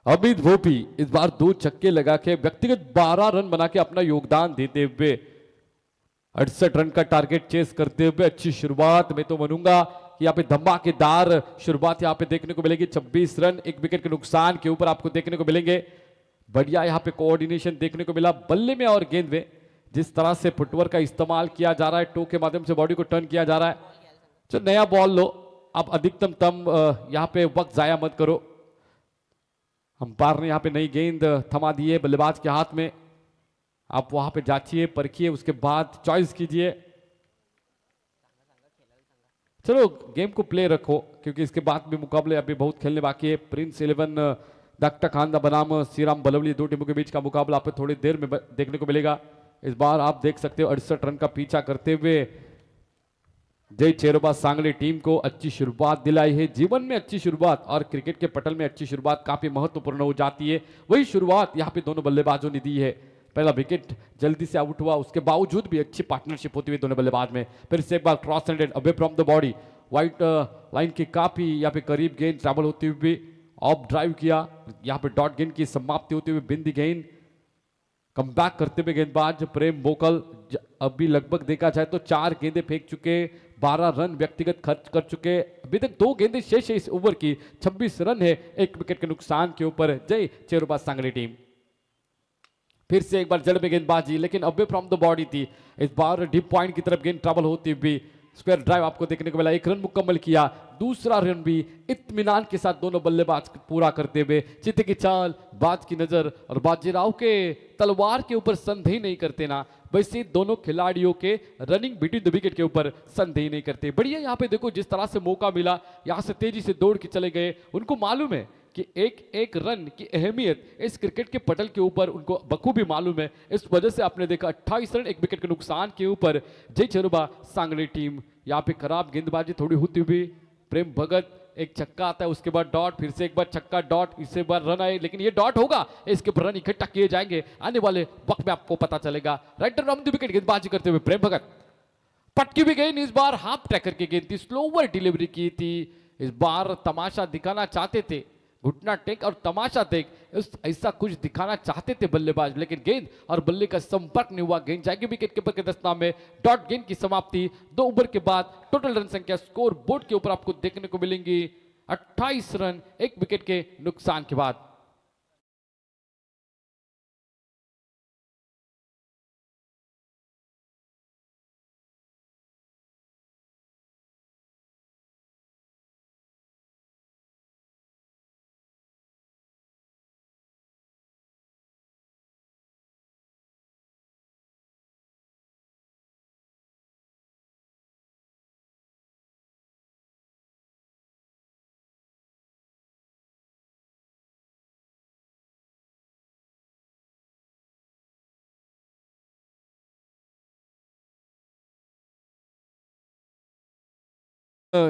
अमित भोपी इस बार 2 छक्के लगा के व्यक्तिगत 12 रन बना के अपना योगदान देते हुए 68 रन का टारगेट चेस करते हुए अच्छी शुरुआत। मैं तो मानूंगा कि यहाँ पे धमाकेदार शुरुआत यहाँ पे देखने को मिलेगी। 26 रन 1 विकेट के नुकसान के ऊपर आपको देखने को मिलेंगे। बढ़िया यहाँ पे कोऑर्डिनेशन देखने को मिला बल्ले में और गेंद में। जिस तरह से फुटवर्क का इस्तेमाल किया जा रहा है, टो के माध्यम से बॉडी को टर्न किया जा रहा है। जो नया बॉल लो, आप अधिकतम यहाँ पे वक्त जाया मत करो। अंपायर ने यहाँ पे नई गेंद थमा दी है बल्लेबाज के हाथ में। आप वहां पे जांचिए, परखिए, उसके बाद चॉइस कीजिए। चलो गेम को प्ले रखो, क्योंकि इसके बाद भी मुकाबले अभी बहुत खेलने बाकी है। प्रिंस 11 डॉक्टर खान बनाम श्रीराम बलवली, 2 टीमों के बीच का मुकाबला आपको थोड़ी देर में देखने को मिलेगा। इस बार आप देख सकते हो 68 रन का पीछा करते हुए जय चेरोबा सांगली टीम को अच्छी शुरुआत दिलाई है। जीवन में अच्छी शुरुआत और क्रिकेट के पटल में अच्छी शुरुआत काफी महत्वपूर्ण हो जाती है। वही शुरुआत यहाँ पे दोनों बल्लेबाजों ने दी है। पहला विकेट जल्दी से आउट हुआ, उसके बावजूद भी अच्छी पार्टनरशिप होती हुई दोनों बल्लेबाज में। फिर से एक बार cross handed away from the body, white line के काफी यहाँ पे करीब गेंद ट्रैवल होती हुई ऑफ ड्राइव किया। यहाँ पे डॉट गेंद की समाप्ति होती हुई बिंदी गेंद कम बैक करते हुए गेंदबाज प्रेम बोकल अभी लगभग देखा जाए तो 4 गेंदें फेंक चुके, 12 रन व्यक्तिगत खर्च कर चुके। अभी तक 2 गेंदें शेष है इस ओवर की, 26 रन है 1 विकेट के नुकसान के ऊपर जय चेरोबा सांगली टीम। फिर से एक बार जड़ में गेंदबाजी, लेकिन अवे फ्रॉम द बॉडी थी। इस बार डीप पॉइंट की तरफ गेंद ट्रैवल होती हुई स्क्वायर ड्राइव आपको देखने को मिला। 1 रन मुकम्मल किया, दूसरा रन भी इत्मीनान के साथ दोनों बल्लेबाज पूरा करते हुए। चित्ते की चाल, बाज की नजर और बाजीराव के तलवार के ऊपर संदेह नहीं करते ना, वैसे दोनों खिलाड़ियों के रनिंग बिटवीन द विकेट के ऊपर संदेह नहीं करते। बढ़िया यहाँ पे देखो जिस तरह से मौका मिला, यहाँ से तेजी से दौड़ के चले गए। उनको मालूम है कि एक रन की अहमियत इस क्रिकेट के पटल के ऊपर उनको बखूबी मालूम है। इस वजह से आपने देखा 28 रन 1 विकेट के नुकसान के ऊपर जय चेरोबा सांगली टीम। यहाँ पे खराब गेंदबाजी थोड़ी होती हुई, प्रेम भगत एक छक्का आता है, उसके बाद डॉट, फिर से एक बार छक्का डॉट, इससे बार रन आए, लेकिन ये डॉट होगा, इसके ऊपर रन इकट्ठा किए जाएंगे। आने वाले वक्त में आपको पता चलेगा। राइटर ऑन द विकेट गेंदबाजी करते हुए प्रेम भगत, पटकी भी गई, इस बार हाफ ट्रैकर की गेंद थी, स्लोवर डिलीवरी की थी। इस बार तमाशा दिखाना चाहते थे, घुटना टेक और तमाशा टेक, ऐसा कुछ दिखाना चाहते थे बल्लेबाज, लेकिन गेंद और बल्ले का संपर्क नहीं हुआ। गेंद जाएगी विकेट कीपर के दस्ता में। डॉट गेंद की समाप्ति 2 ओवर के बाद। टोटल रन संख्या स्कोर बोर्ड के ऊपर आपको देखने को मिलेंगी 28 रन 1 विकेट के नुकसान के बाद।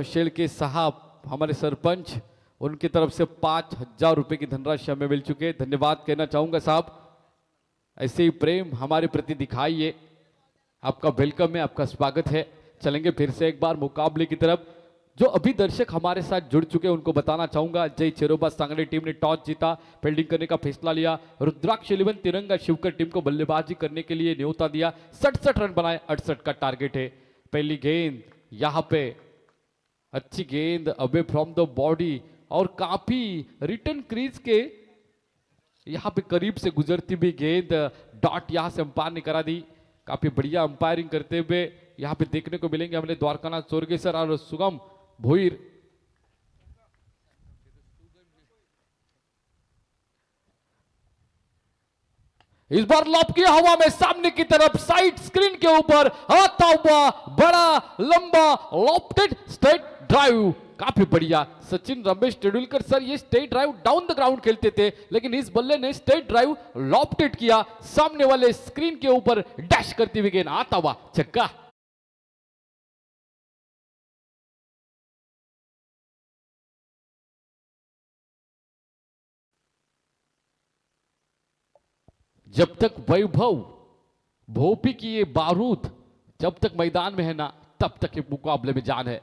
शेल के साहब हमारे सरपंच, उनकी तरफ से 5,000 रुपए की धनराशि हमें मिल चुके। धन्यवाद कहना चाहूंगा साहब। ऐसे ही प्रेम हमारे प्रति दिखाइए। आपका वेलकम है, आपका स्वागत है। चलेंगे फिर से एक बार मुकाबले की तरफ। जो अभी दर्शक हमारे साथ जुड़ चुके हैं उनको बताना चाहूंगा, जय चेरोबा सांगली टीम ने टॉस जीता, फील्डिंग करने का फैसला लिया। रुद्राक्ष 11 तिरंगा शिवकर टीम को बल्लेबाजी करने के लिए न्योता दिया। 67 रन बनाए, 68 का टारगेट है। पहली गेंद यहाँ पे अच्छी गेंद अवे फ्रॉम द बॉडी और काफी रिटर्न क्रीज के यहां पे करीब से गुजरती भी गेंद डॉट यहां से अंपायर ने करा दी। काफी बढ़िया अंपायरिंग करते हुए यहां पे देखने को मिलेंगे हमें द्वारकानाथ सोरगेसर और सुगम भोईर। इस बार लॉप किया हवा में सामने की तरफ, साइड स्क्रीन के ऊपर आता हुआ बड़ा लंबा लॉफ्टेड स्ट्रेट ड्राइव, काफी बढ़िया। सचिन रमेश तेंदुलकर सर ये straight drive down the ground खेलते थे, लेकिन इस बल्ले ने स्ट्रेट ड्राइव लॉफ्टेड किया, सामने वाले स्क्रीन के ऊपर डैश करते हुए गेंद आता हुआ छक्का। जब तक वैभव भोपी की ये बारूद जब तक मैदान में है ना, तब तक ये मुकाबले में जान है।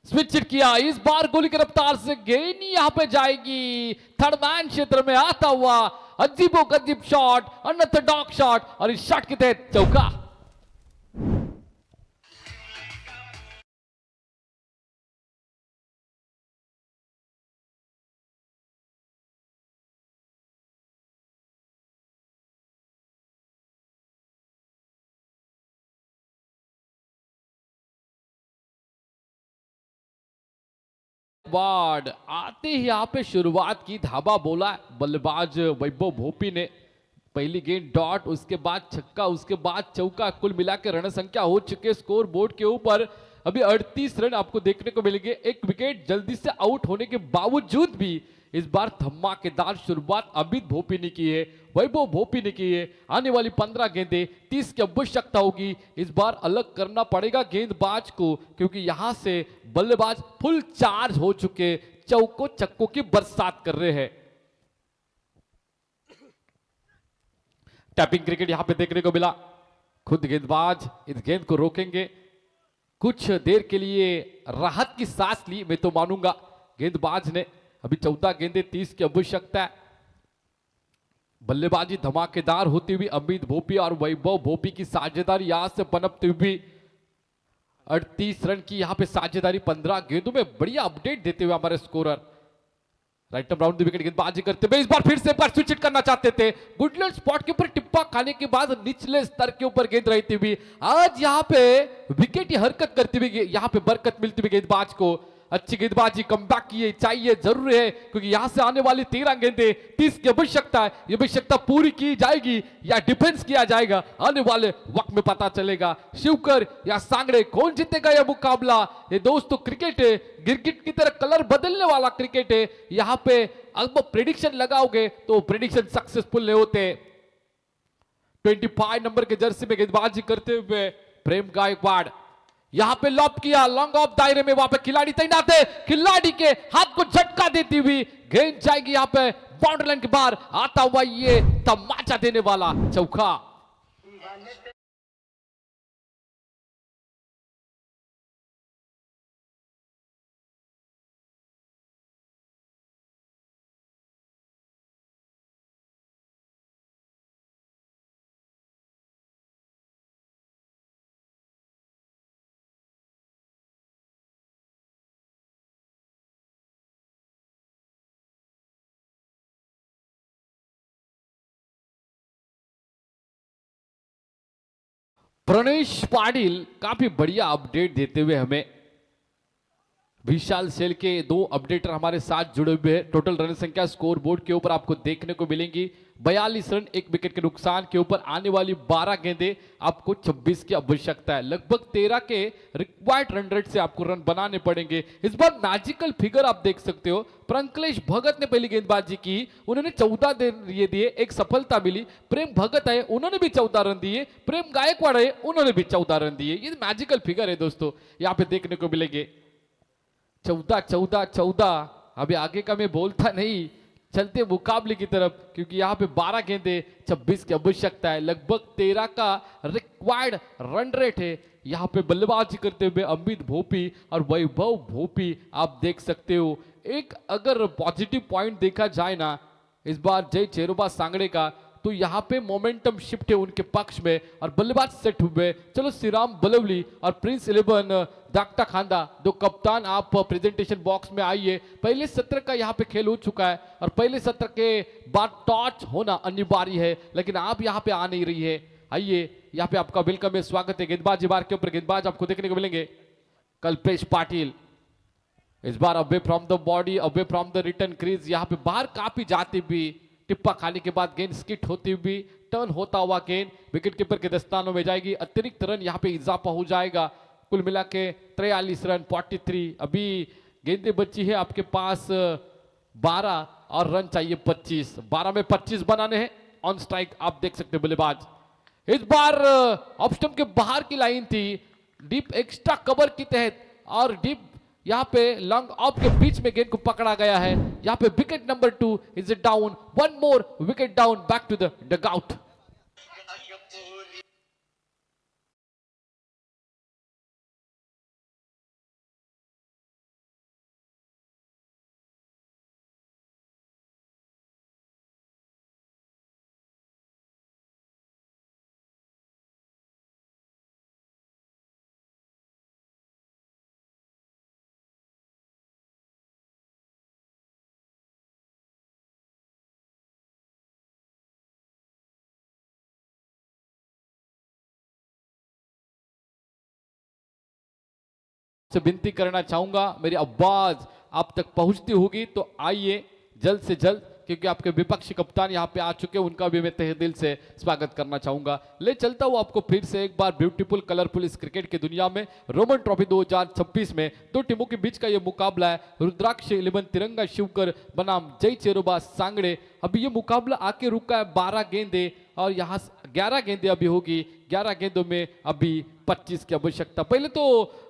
स्विच हिट किया, इस बार गोली की रफ्तार से गेंद यहां पे जाएगी थर्ड मैन क्षेत्र में आता हुआ अजीबो गजीब शॉट, अनऑर्थोडॉक्स शॉट और इस शॉट के तहत चौका। वार्ड आते ही यहाँ पे शुरुआत की, धाबा बोला बल्लेबाज वैभव भोपी ने। पहली गेंद डॉट, उसके बाद छक्का, उसके बाद चौका, कुल मिला के रन संख्या हो चुके स्कोर बोर्ड के ऊपर अभी 38 रन आपको देखने को मिलेंगे। एक विकेट जल्दी से आउट होने के बावजूद भी इस बार धमाकेदार शुरुआत अमित भोपी ने की है, वैभव भोपी ने की है। आने वाली 15 गेंदें 30 की आवश्यकता होगी। इस बार अलग करना पड़ेगा गेंदबाज को, क्योंकि यहां से बल्लेबाज फुल चार्ज हो चुके, चौकों छक्कों की बरसात कर रहे हैं। टैपिंग क्रिकेट यहां पे देखने को मिला। खुद गेंदबाज इस गेंद को रोकेंगे, कुछ देर के लिए राहत की सांस ली मैं तो मानूंगा गेंदबाज ने। अभी 14 गेंदें 30 की आवश्यकता है। बल्लेबाजी धमाकेदार होती हुई अमित भोपी और वैभव भोपी की साझेदारी यहां से पनपती हुई 38 रन की यहां पे साझेदारी 15 गेंदों में बढ़िया अपडेट देते हुए हमारे scorer right round the wicket गेंदबाजी करते हुए इस बार फिर से एक बार स्विच हिट करना चाहते थे। गुडलैंड स्पॉट के ऊपर टिप्पा खाने के बाद निचले स्तर के ऊपर गेंद रहती हुई आज यहां पे विकेट की हरकत करती हुई यहां पे बरकत मिलती हुई गेंदबाज को। अच्छी गेंदबाजी कमबैक की चाहिए, जरूर है, क्योंकि यहां से आने वाली 13 गेंदें 30 की आवश्यकता है। ये आवश्यकता पूरी की जाएगी या डिफेंस किया जाएगा, आने वाले वक्त में पता चलेगा। शिवकर या सांगड़े कौन जीतेगा यह मुकाबला। ये दोस्तों क्रिकेट है, गिरगिट की तरह कलर बदलने वाला क्रिकेट है। यहां पे अब प्रेडिक्शन लगाओगे तो प्रेडिक्शन सक्सेसफुल नहीं होते। 25 नंबर के जर्सी में गेंदबाजी करते हुए प्रेम गायकवाड़ यहां पे लॉब किया, लॉन्ग ऑफ दायरे में, वहां पे खिलाड़ी तैनात है। खिलाड़ी के हाथ को झटका देती हुई गेंद जाएगी यहां पे बाउंड्री लाइन के बाहर। आता हुआ ये तमाचा देने वाला चौका। प्रणेश पाटिल काफी बढ़िया अपडेट देते हुए हमें। विशाल सेल के 2 अपडेटर हमारे साथ जुड़े हुए हैं। टोटल रन संख्या स्कोर बोर्ड के ऊपर आपको देखने को मिलेंगी 42 रन, 1 विकेट के नुकसान के ऊपर आने वाली 12 गेंदें आपको 26 की आवश्यकता है। लगभग 13 के रिक्वायर्ड रन रेट से आपको रन बनाने पड़ेंगे। इस बार मैजिकल फिगर आप देख सकते हो। प्रंकलेश भगत ने पहली गेंदबाजी की, उन्होंने 14 रन दिए, एक सफलता मिली। प्रेम भगत है, उन्होंने भी 14 रन दिए। प्रेम गायकवाड़ है, उन्होंने भी 14 रन दिए। ये मैजिकल फिगर है दोस्तों, यहाँ पे देखने को मिलेंगे। 14 14 14। अभी आगे का मैं बोलता नहीं, चलते मुकाबले की तरफ, क्योंकि यहाँ पे 12 गेंदें 26 की आवश्यकता है। लगभग 13 का रिक्वायर्ड रन रेट है। यहाँ पे बल्लेबाजी करते हुए अमित भोपी और वैभव भोपी आप देख सकते हो। एक अगर पॉजिटिव पॉइंट देखा जाए ना इस बार जय चेरोबा सांगड़े का, तो यहाँ पे मोमेंटम शिफ्ट है उनके पक्ष में और बल्लेबाज सेट हुए। चलो श्रीराम बलवली और प्रिंस 11 दाक्ता खांदा, 2 कप्तान आप प्रेजेंटेशन बॉक्स में आइए। पहले सत्र का यहाँ पे खेल हो चुका है और पहले सत्र के बाद टॉस होना अनिवार्य है, लेकिन आप यहाँ पे आ नहीं रही है। आइए, यहाँ पे आपका वेलकम है, स्वागत है। गेंदबाजी बार के ऊपर गेंदबाज आपको देखने को मिलेंगे कल्पेश पाटिल। इस बार away from the body, away from the return crease, यहाँ पे बाहर काफी जाती हुई, टिप्पा खाने के बाद गेंद स्किट होती हुई, टर्न होता हुआ गेंद विकेट कीपर के दस्तानों में जाएगी। अतिरिक्त रन यहाँ पे इजाफा हो जाएगा। कुल मिला के 43 रन 43। अभी गेंदें बची है आपके पास 12 और रन चाहिए 25। 12 में 25 बनाने हैं। ऑन स्ट्राइक आप देख सकते हैं बल्लेबाज। इस बार ऑफ स्टंप के बाहर की लाइन थी, डीप एक्स्ट्रा कवर के तहत और डीप यहाँ पे लॉन्ग ऑफ के बीच में गेंद को पकड़ा गया है। यहाँ पे wicket number 2 is down, 1 more wicket down, back to the dugout. से विनती करना चाहूंगा, मेरी आवाज आप तक पहुंचती होगी तो आइए जल्द से जल्द, क्योंकि आपके विपक्षी कप्तान यहाँ पे आ चुके हैं, उनका भी मैं तहे दिल से स्वागत करना चाहूंगा। ले चलता हूँ आपको फिर से एक बार ब्यूटीफुल कलरफुल इस क्रिकेट की दुनिया में। रोमन ट्रॉफी 2026 में दो टीमों के बीच का ये मुकाबला है। रुद्राक्ष 11 तिरंगा शिवकर बनाम जय चेरोबा सांगड़े। अभी ये मुकाबला आके रुका है 12 गेंदे और यहाँ 11 गेंदे अभी होगी। 11 गेंदों में अभी 25 की आवश्यकता। पहले तो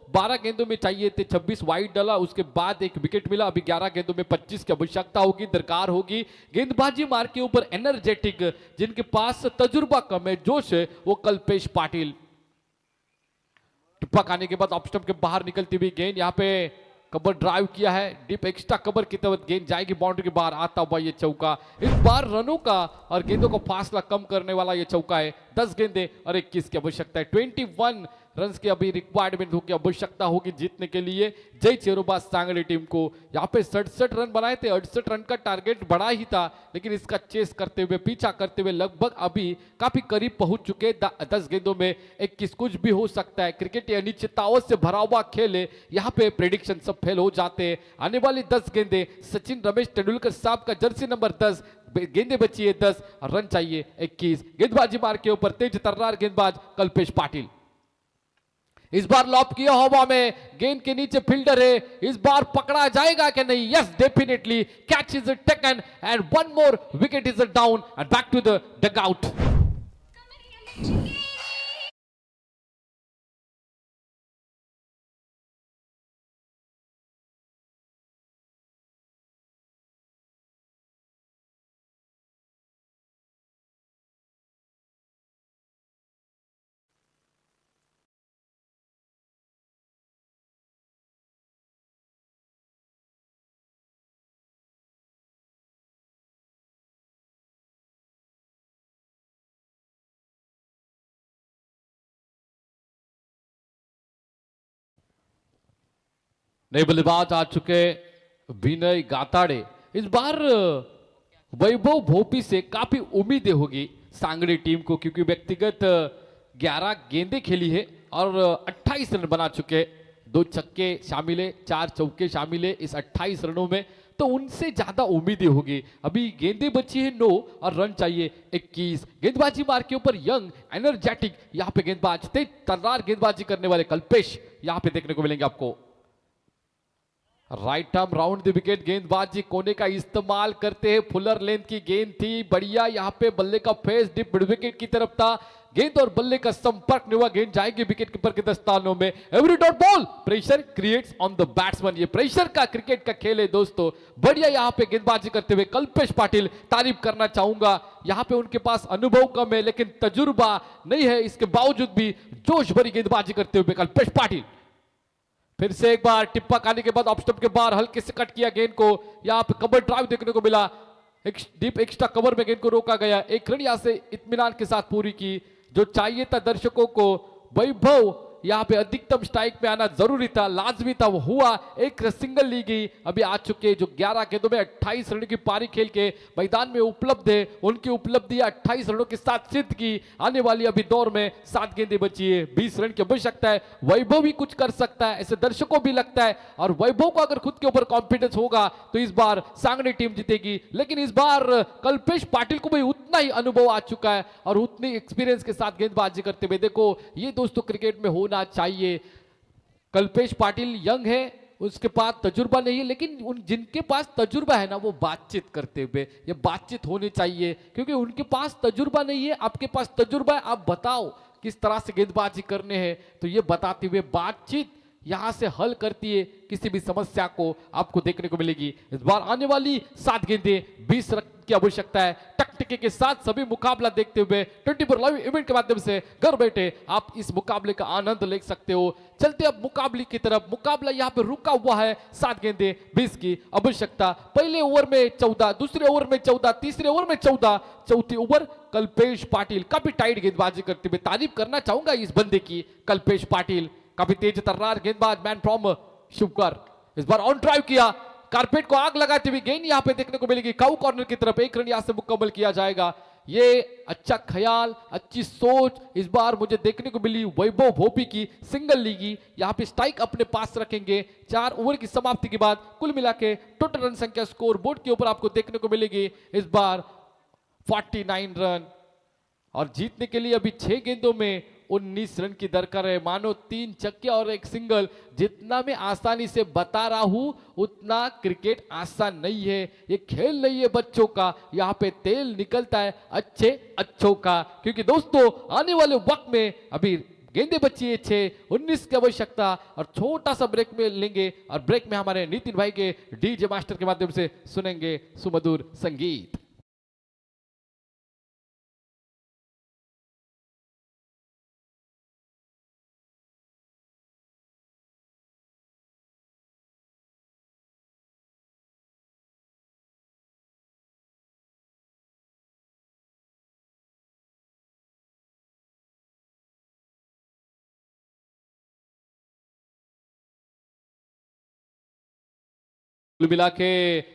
12 गेंदों में चाहिए थे, 26 वाइड डाला, उसके बाद एक विकेट मिला। अभी 11 गेंदों में 25 की आवश्यकता होगी, दरकार होगी। गेंदबाजी मार के ऊपर एनर्जेटिक, जिनके पास तजुर्बा कम है, जोश है, वो कल्पेश पाटिल। टिप्पा खाने के बाद ऑफ स्टंप के बाहर निकलती हुई गेंद, यहाँ पे कवर ड्राइव किया है, डीप एक्स्ट्रा कवर की तरफ गेंद जाएगी, बाउंड्री के बाहर आता हुआ ये चौका। इस बार रनों का और गेंदों का फासला कम करने वाला ये चौका है। 10 गेंदे और 21 की आवश्यकता है। 21 रन की अभी रिक्वायरमेंट होगी, आवश्यकता होगी जीतने के लिए जय चेरोबा सांगड़े टीम को। यहाँ पे 67 रन बनाए थे, 68 रन का टारगेट बड़ा ही था, लेकिन इसका चेस करते हुए, पीछा करते हुए लगभग अभी काफी करीब पहुंच चुके। 10 गेंदों में 21 कुछ भी हो सकता है। क्रिकेट ये अनिश्चितताओं से भरा हुआ खेल है, यहाँ पे प्रेडिक्शन सब फेल हो जाते हैं। आने वाली 10 गेंदे सचिन रमेश तेंदुलकर साहब का जर्सी नंबर 10, गेंदे बची है 10, रन चाहिए 21। गेंदबाजी मार के ऊपर तेज तर्रार गेंदबाज कल्पेश पाटिल। इस बार लॉप किया हवा में, गेंद के नीचे फील्डर है, इस बार पकड़ा जाएगा कि नहीं? Yes, definitely catch is taken and one more wicket is down and back to the dugout. नए बल्लेबाज आ चुके विनय गाताड़े। इस बार वैभव भोपी से काफी उम्मीदें होगी सांगड़ी टीम को, क्योंकि व्यक्तिगत 11 गेंदें खेली है और 28 रन बना चुके। 2 छक्के शामिल है, 4 चौके शामिल है इस 28 रनों में, तो उनसे ज्यादा उम्मीदें होगी। अभी गेंदें बची है 9 और रन चाहिए 21। गेंदबाजी मार के ऊपर यंग एनर्जेटिक यहाँ पे गेंदबाज, तेज तर्रार गेंदबाजी करने वाले कल्पेश यहाँ पे देखने को मिलेंगे आपको। Right arm round the wicket गेंदबाजी कोने का इस्तेमाल करते हैं। फुलर लेंथ की गेंद थी, बढ़िया। यहाँ पे बल्ले का फेस डिप मिड विकेट की तरफ था, गेंद और बल्ले का संपर्क नहीं हुआ, गेंद जाएगी विकेट कीपर के दस्तानों में। Every dot ball, pressure creates on the batsman. ये प्रेशर का क्रिकेट का खेल है दोस्तों। बढ़िया यहाँ पे गेंदबाजी करते हुए कल्पेश पाटिल, तारीफ करना चाहूंगा। यहाँ पे उनके पास अनुभव कम है, लेकिन तजुर्बा नहीं है, इसके बावजूद भी जोश भरी गेंदबाजी करते हुए कल्पेश पाटिल। फिर से एक बार टिप्पा खाने के बाद ऑफ स्टंप के बाहर हल्के से कट किया गेंद को। यहाँ पे कवर ड्राइव देखने को मिला, एक डीप एक्स्ट्रा कवर में गेंद को रोका गया। एक रन यहाँ से इत्मीनान के साथ पूरी की, जो चाहिए था दर्शकों को। वैभव यहाँ पे अधिकतम स्ट्राइक पे आना जरूरी था, लाजमी था, वो हुआ। एक सिंगल ली गई। अभी आ चुके जो 11 गेंदों में 28 रनों की पारी खेल के मैदान में उपलब्ध है, उनकी उपलब्धि 28 रनों के साथ सिद्ध की। आने वाली अभी दौर में 7 गेंदें बची है, 20 रन की आवश्यकता है। वैभव भी कुछ कर सकता है, ऐसे दर्शकों भी लगता है। और वैभव को अगर खुद के ऊपर कॉन्फिडेंस होगा तो इस बार सांगड़ी टीम जीतेगी। लेकिन इस बार कल्पेश पाटिल को भी उतना ही अनुभव आ चुका है और उतनी एक्सपीरियंस के साथ गेंदबाजी करते हुए। देखो ये दोस्तों क्रिकेट में होना चाहिए। कल्पेश पाटिल यंग है, उसके पास तजुर्बा नहीं है, लेकिन उन जिनके पास तजुर्बा है ना, वो बातचीत करते हुए, ये बातचीत होनी चाहिए। क्योंकि उनके पास तजुर्बा नहीं है, आपके पास तजुर्बा है, आप बताओ किस तरह से गेंदबाजी करने हैं, तो ये बताते हुए बातचीत यहां से हल करती है किसी भी समस्या को, आपको देखने को मिलेगी। इस बार आने वाली 7 गेंदें 20 रन की आवश्यकता है। टकटके के साथ सभी मुकाबला देखते हुए 24 लाइव इवेंट के माध्यम से घर बैठे आप इस मुकाबले का आनंद ले सकते हो। चलते अब मुकाबले की तरफ। मुकाबला यहाँ पे रुका हुआ है, 7 गेंदें 20 की आवश्यकता। पहले ओवर में 14, दूसरे ओवर में 14, तीसरे ओवर में 14, चौथी ओवर कल्पेश पाटिल काफी टाइट गेंदबाजी करते हुए। तारीफ करना चाहूंगा इस बंदे की, कल्पेश पाटिल काफी तेज तर्रार गेंदबाज, मैन फ्रॉम शिवकर। इस बार ऑन ड्राइव किया, कारपेट को आग लगाते हुए गेंद यहां पे देखने को मिलेगी काउ कॉर्नर की तरफ। 1 रन यहां से मुकम्मल किया जाएगा। ये अच्छा ख्याल, अच्छी सोच इस बार मुझे देखने को मिली वैभव भोपी की। सिंगल लीगी, यहाँ पे स्ट्राइक अपने पास रखेंगे। 4 ओवर की समाप्ति के बाद कुल मिला के टोटल रन संख्या स्कोर बोर्ड के ऊपर आपको देखने को मिलेगी इस बार 49 रन। और जीतने के लिए अभी 6 गेंदों में 19 रन की दरकार है। मानो 3 छक्के और एक सिंगल। जितना मैं आसानी से बता रहा हूं उतना क्रिकेट आसान नहीं है, ये खेल नहीं है बच्चों का। यहाँ पे तेल निकलता है अच्छे अच्छों का, क्योंकि दोस्तों आने वाले वक्त में अभी गेंदे बची है 6, 19 की आवश्यकता। और छोटा सा ब्रेक में लेंगे और ब्रेक में हमारे नितिन भाई के डीजे मास्टर के माध्यम से सुनेंगे सुमधुर संगीत। कुल मिला के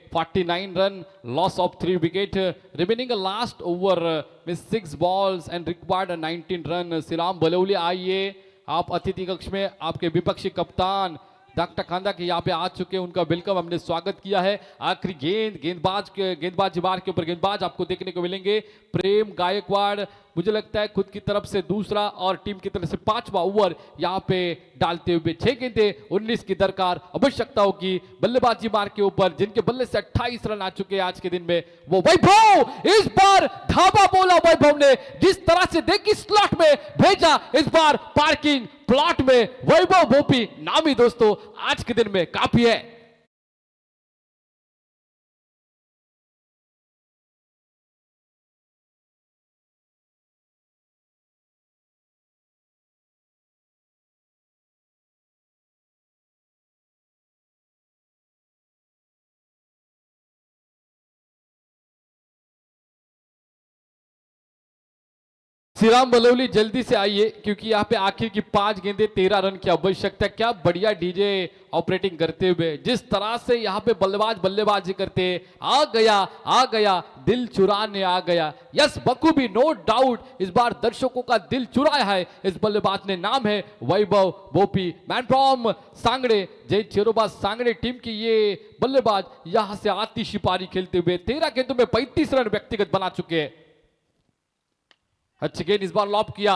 49 run, loss of 3 wicket, remaining last over में 6 balls and required 19 run. Shriram Balauli आइए, आप अतिथि कक्ष में आपके विपक्षी कप्तान डॉक्टर खांदा के यहाँ पे आ चुके हैं, उनका वेलकम हमने स्वागत किया है। आखिरी गेंदबाजी बार के ऊपर गेंदबाज आपको देखने को मिलेंगे प्रेम गायकवाड़। मुझे लगता है खुद की तरफ से दूसरा और टीम की तरफ से 5वां ओवर यहाँ पे डालते हुए 6 गेंदे 19 की दरकार आवश्यकता होगी बल्लेबाजी मार के ऊपर, जिनके बल्ले से 28 रन आ चुके हैं आज के दिन में। वो वैभव, इस बार ढाबा बोला वैभव ने, जिस तरह से देखी स्लॉट में भेजा, इस बार पार्किंग प्लॉट में वैभव भोपी नामी दोस्तों आज के दिन में काफी है। श्रीराम बलौली जल्दी से आइए, क्योंकि यहाँ पे आखिर की 5 गेंदे 13 रन की आवश्यकता। क्या बढ़िया डीजे ऑपरेटिंग करते हुए, जिस तरह से यहाँ पे बल्लेबाजी करते, आ गया दिल चुराने आ गया। यस बखूबी, नो डाउट इस बार दर्शकों का दिल चुराया है इस बल्लेबाज ने। नाम है Vaibhav Bhopi, man from Sangade, Jai Cheroba Sangade team की ये बल्लेबाज यहां से आतिशिपारी खेलते हुए 13 गेंदों में 35 रन व्यक्तिगत बना चुके हैं। अच्छी गेंद इस बार लॉप किया,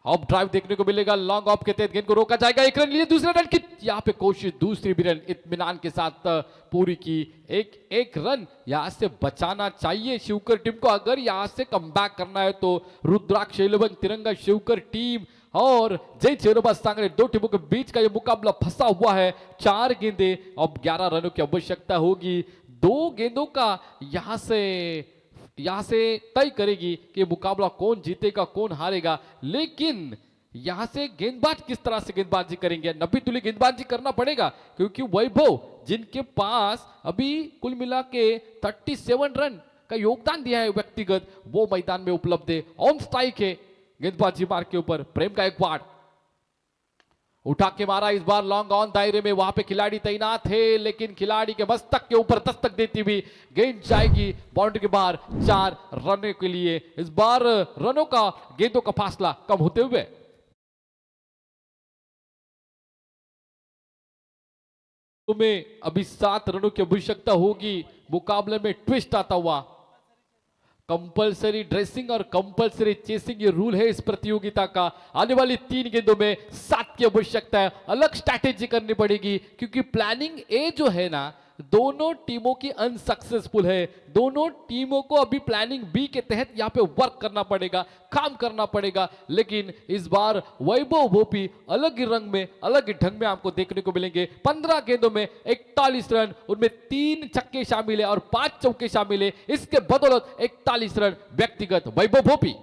ऑफ ड्राइव देखने को मिलेगा, लॉन्ग ऑफ के तहत गेंद को रोका जाएगा। 1 रन लिए, दूसरे रन की यहाँ पे कोशिश, दूसरी भी रन इत्मीनान के साथ पूरी की। एक रन यहाँ से बचाना चाहिए शिवकर टीम को, अगर यहाँ से कमबैक करना है तो। रुद्राक्ष 11 तिरंगा शिवकर टीम और जय चेरोबा सांगड़े, 2 टीमों के बीच का ये मुकाबला फंसा हुआ है। 4 गेंदे, अब 11 रनों की आवश्यकता होगी। 2 गेंदों का यहां से तय करेगी कि मुकाबला कौन जीतेगा कौन हारेगा। लेकिन यहां से गेंदबाज किस तरह से गेंदबाजी करेंगे, 90 तुली गेंदबाजी करना पड़ेगा, क्योंकि वैभव जिनके पास अभी कुल मिला के 37 रन का योगदान दिया है व्यक्तिगत, वो मैदान में उपलब्ध है। ऑन स्ट्राइक है गेंदबाजी मार के ऊपर प्रेम गायकवाड़, उठा के मारा इस बार लॉन्ग ऑन दायरे में, वहां पे खिलाड़ी तैनात है, लेकिन खिलाड़ी के मस्तक के ऊपर दस्तक देती हुई गेंद जाएगी बाउंड्री के बाहर 4 रनों के लिए। इस बार रनों का गेंदों का फासला कम होते हुए तुम्हें अभी 7 रनों की आवश्यकता होगी। मुकाबले में ट्विस्ट आता हुआ, कंपलसरी ड्रेसिंग और कंपलसरी चेसिंग ये रूल है इस प्रतियोगिता का। आने वाली 3 गेंदों में 7 की आवश्यकता है, अलग स्ट्रैटेजी करनी पड़ेगी, क्योंकि प्लानिंग ए जो है ना, दोनों टीमों की अनसक्सेसफुल है। दोनों टीमों को अभी प्लानिंग बी के तहत यहाँ पे वर्क करना पड़ेगा, काम करना पड़ेगा। लेकिन इस बार वैभव भोपी अलग ही रंग में, अलग ही ढंग में आपको देखने को मिलेंगे। 15 गेंदों में 41 रन, उनमें 3 छक्के शामिल है और 5 चौके शामिल है। इसके बदौलत 41 रन व्यक्तिगत वैभव भोपी।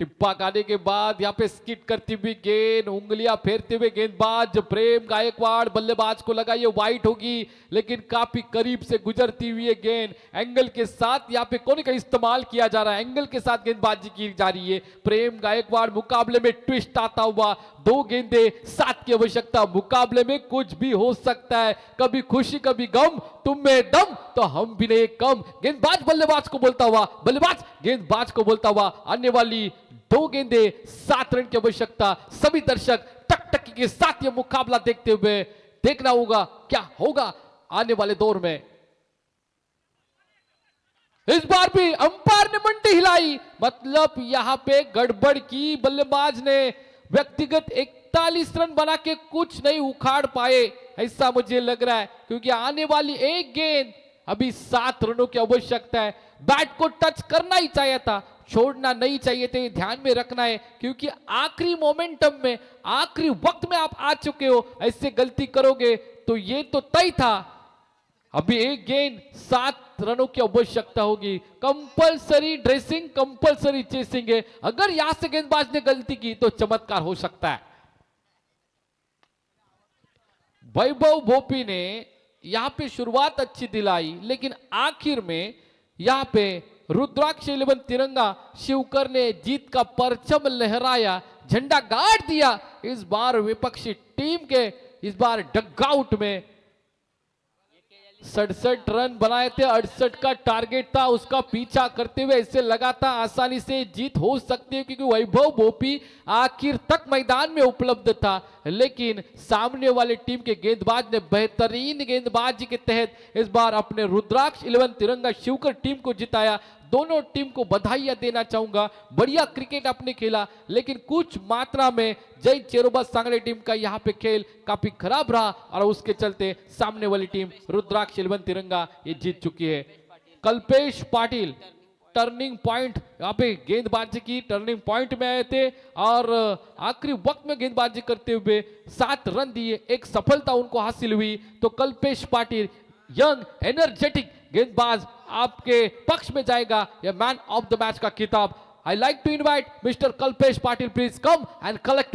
टिप्पा खाने के बाद यहाँ पे स्किट करती हुई गेंद, उंगलियां फेरते हुए गेंदबाज प्रेम गायकवाड़, बल्लेबाज को लगा ये वाइट होगी, लेकिन काफी करीब से गुजरती हुई ये गेंद एंगल के साथ यहाँ पे कोने का इस्तेमाल किया जा रहा है, एंगल के साथ गेंदबाजी की जा रही है। प्रेम गायकवाड़ मुकाबले में ट्विस्ट आता हुआ, 2 गेंदे 7 की आवश्यकता, मुकाबले में कुछ भी हो सकता है, कभी खुशी कभी गम, तुम में दम तो हम भी नहीं कम। गेंदबाज बल्लेबाज को बोलता हुआ, बल्लेबाज गेंदबाज को बोलता हुआ, आने वाली 2 गेंदे 7 रन की आवश्यकता। सभी दर्शक टकटकी के साथ ये मुकाबला देखते हुए देखना होगा क्या होगा आने वाले दौर में। इस बार भी अंपायर ने मंडी हिलाई, मतलब यहां पे गड़बड़ की, बल्लेबाज ने व्यक्तिगत 41 रन बना के कुछ नहीं उखाड़ पाए, ऐसा मुझे लग रहा है, क्योंकि आने वाली 1 गेंद अभी 7 रनों की आवश्यकता है। बैट को टच करना ही चाहिए था, छोड़ना नहीं चाहिए थे, ध्यान में रखना है, क्योंकि आखिरी मोमेंटम में, आखिरी वक्त में आप आ चुके हो, ऐसे गलती करोगे तो ये तो तय था। अभी 1 गेंद 7 रनों की आवश्यकता होगी, कंपलसरी ड्रेसिंग, कंपलसरी चेसिंग है। अगर यहां से गेंदबाज ने गलती की तो चमत्कार हो सकता है। वैभव भोपी ने यहां पे शुरुआत अच्छी दिलाई, लेकिन आखिर में यहां पे रुद्राक्ष 11 तिरंगा शिवकर ने जीत का परचम लहराया, झंडा गाड़ दिया। इस बार विपक्षी टीम के इस बार डगआउट में 67 रन बनाए थे, 68 का टारगेट था, उसका पीछा करते हुए इससे लगा था आसानी से जीत हो सकती है, क्योंकि वैभव भोपी आखिर तक मैदान में उपलब्ध था, लेकिन सामने वाले टीम के गेंदबाज ने बेहतरीन गेंदबाजी के तहत इस बार अपने रुद्राक्ष 11 तिरंगा शिवकर टीम को जिताया। दोनों टीम को बधाइयां देना चाहूंगा, बढ़िया क्रिकेट आपने खेला, लेकिन कुछ मात्रा में जय चेरोबा सांगली टीम का यहां पे खेल काफी खराब रहा और उसके चलते सामने वाली टीम रुद्राक्ष 11 तिरंगा ये जीत चुकी है। कल्पेश पाटिल टर्निंग पॉइंट, यहाँ पे गेंदबाजी की टर्निंग पॉइंट में आए थे और आखिरी वक्त में गेंदबाजी करते हुए 7 रन दिए, एक सफलता उनको हासिल हुई। तो कल्पेश पाटिल यंग एनर्जेटिक गेंदबाज आपके पक्ष में जाएगा या मैन ऑफ द मैच का खिताब। I like to invite mister Kalpesh Patil, please come and collect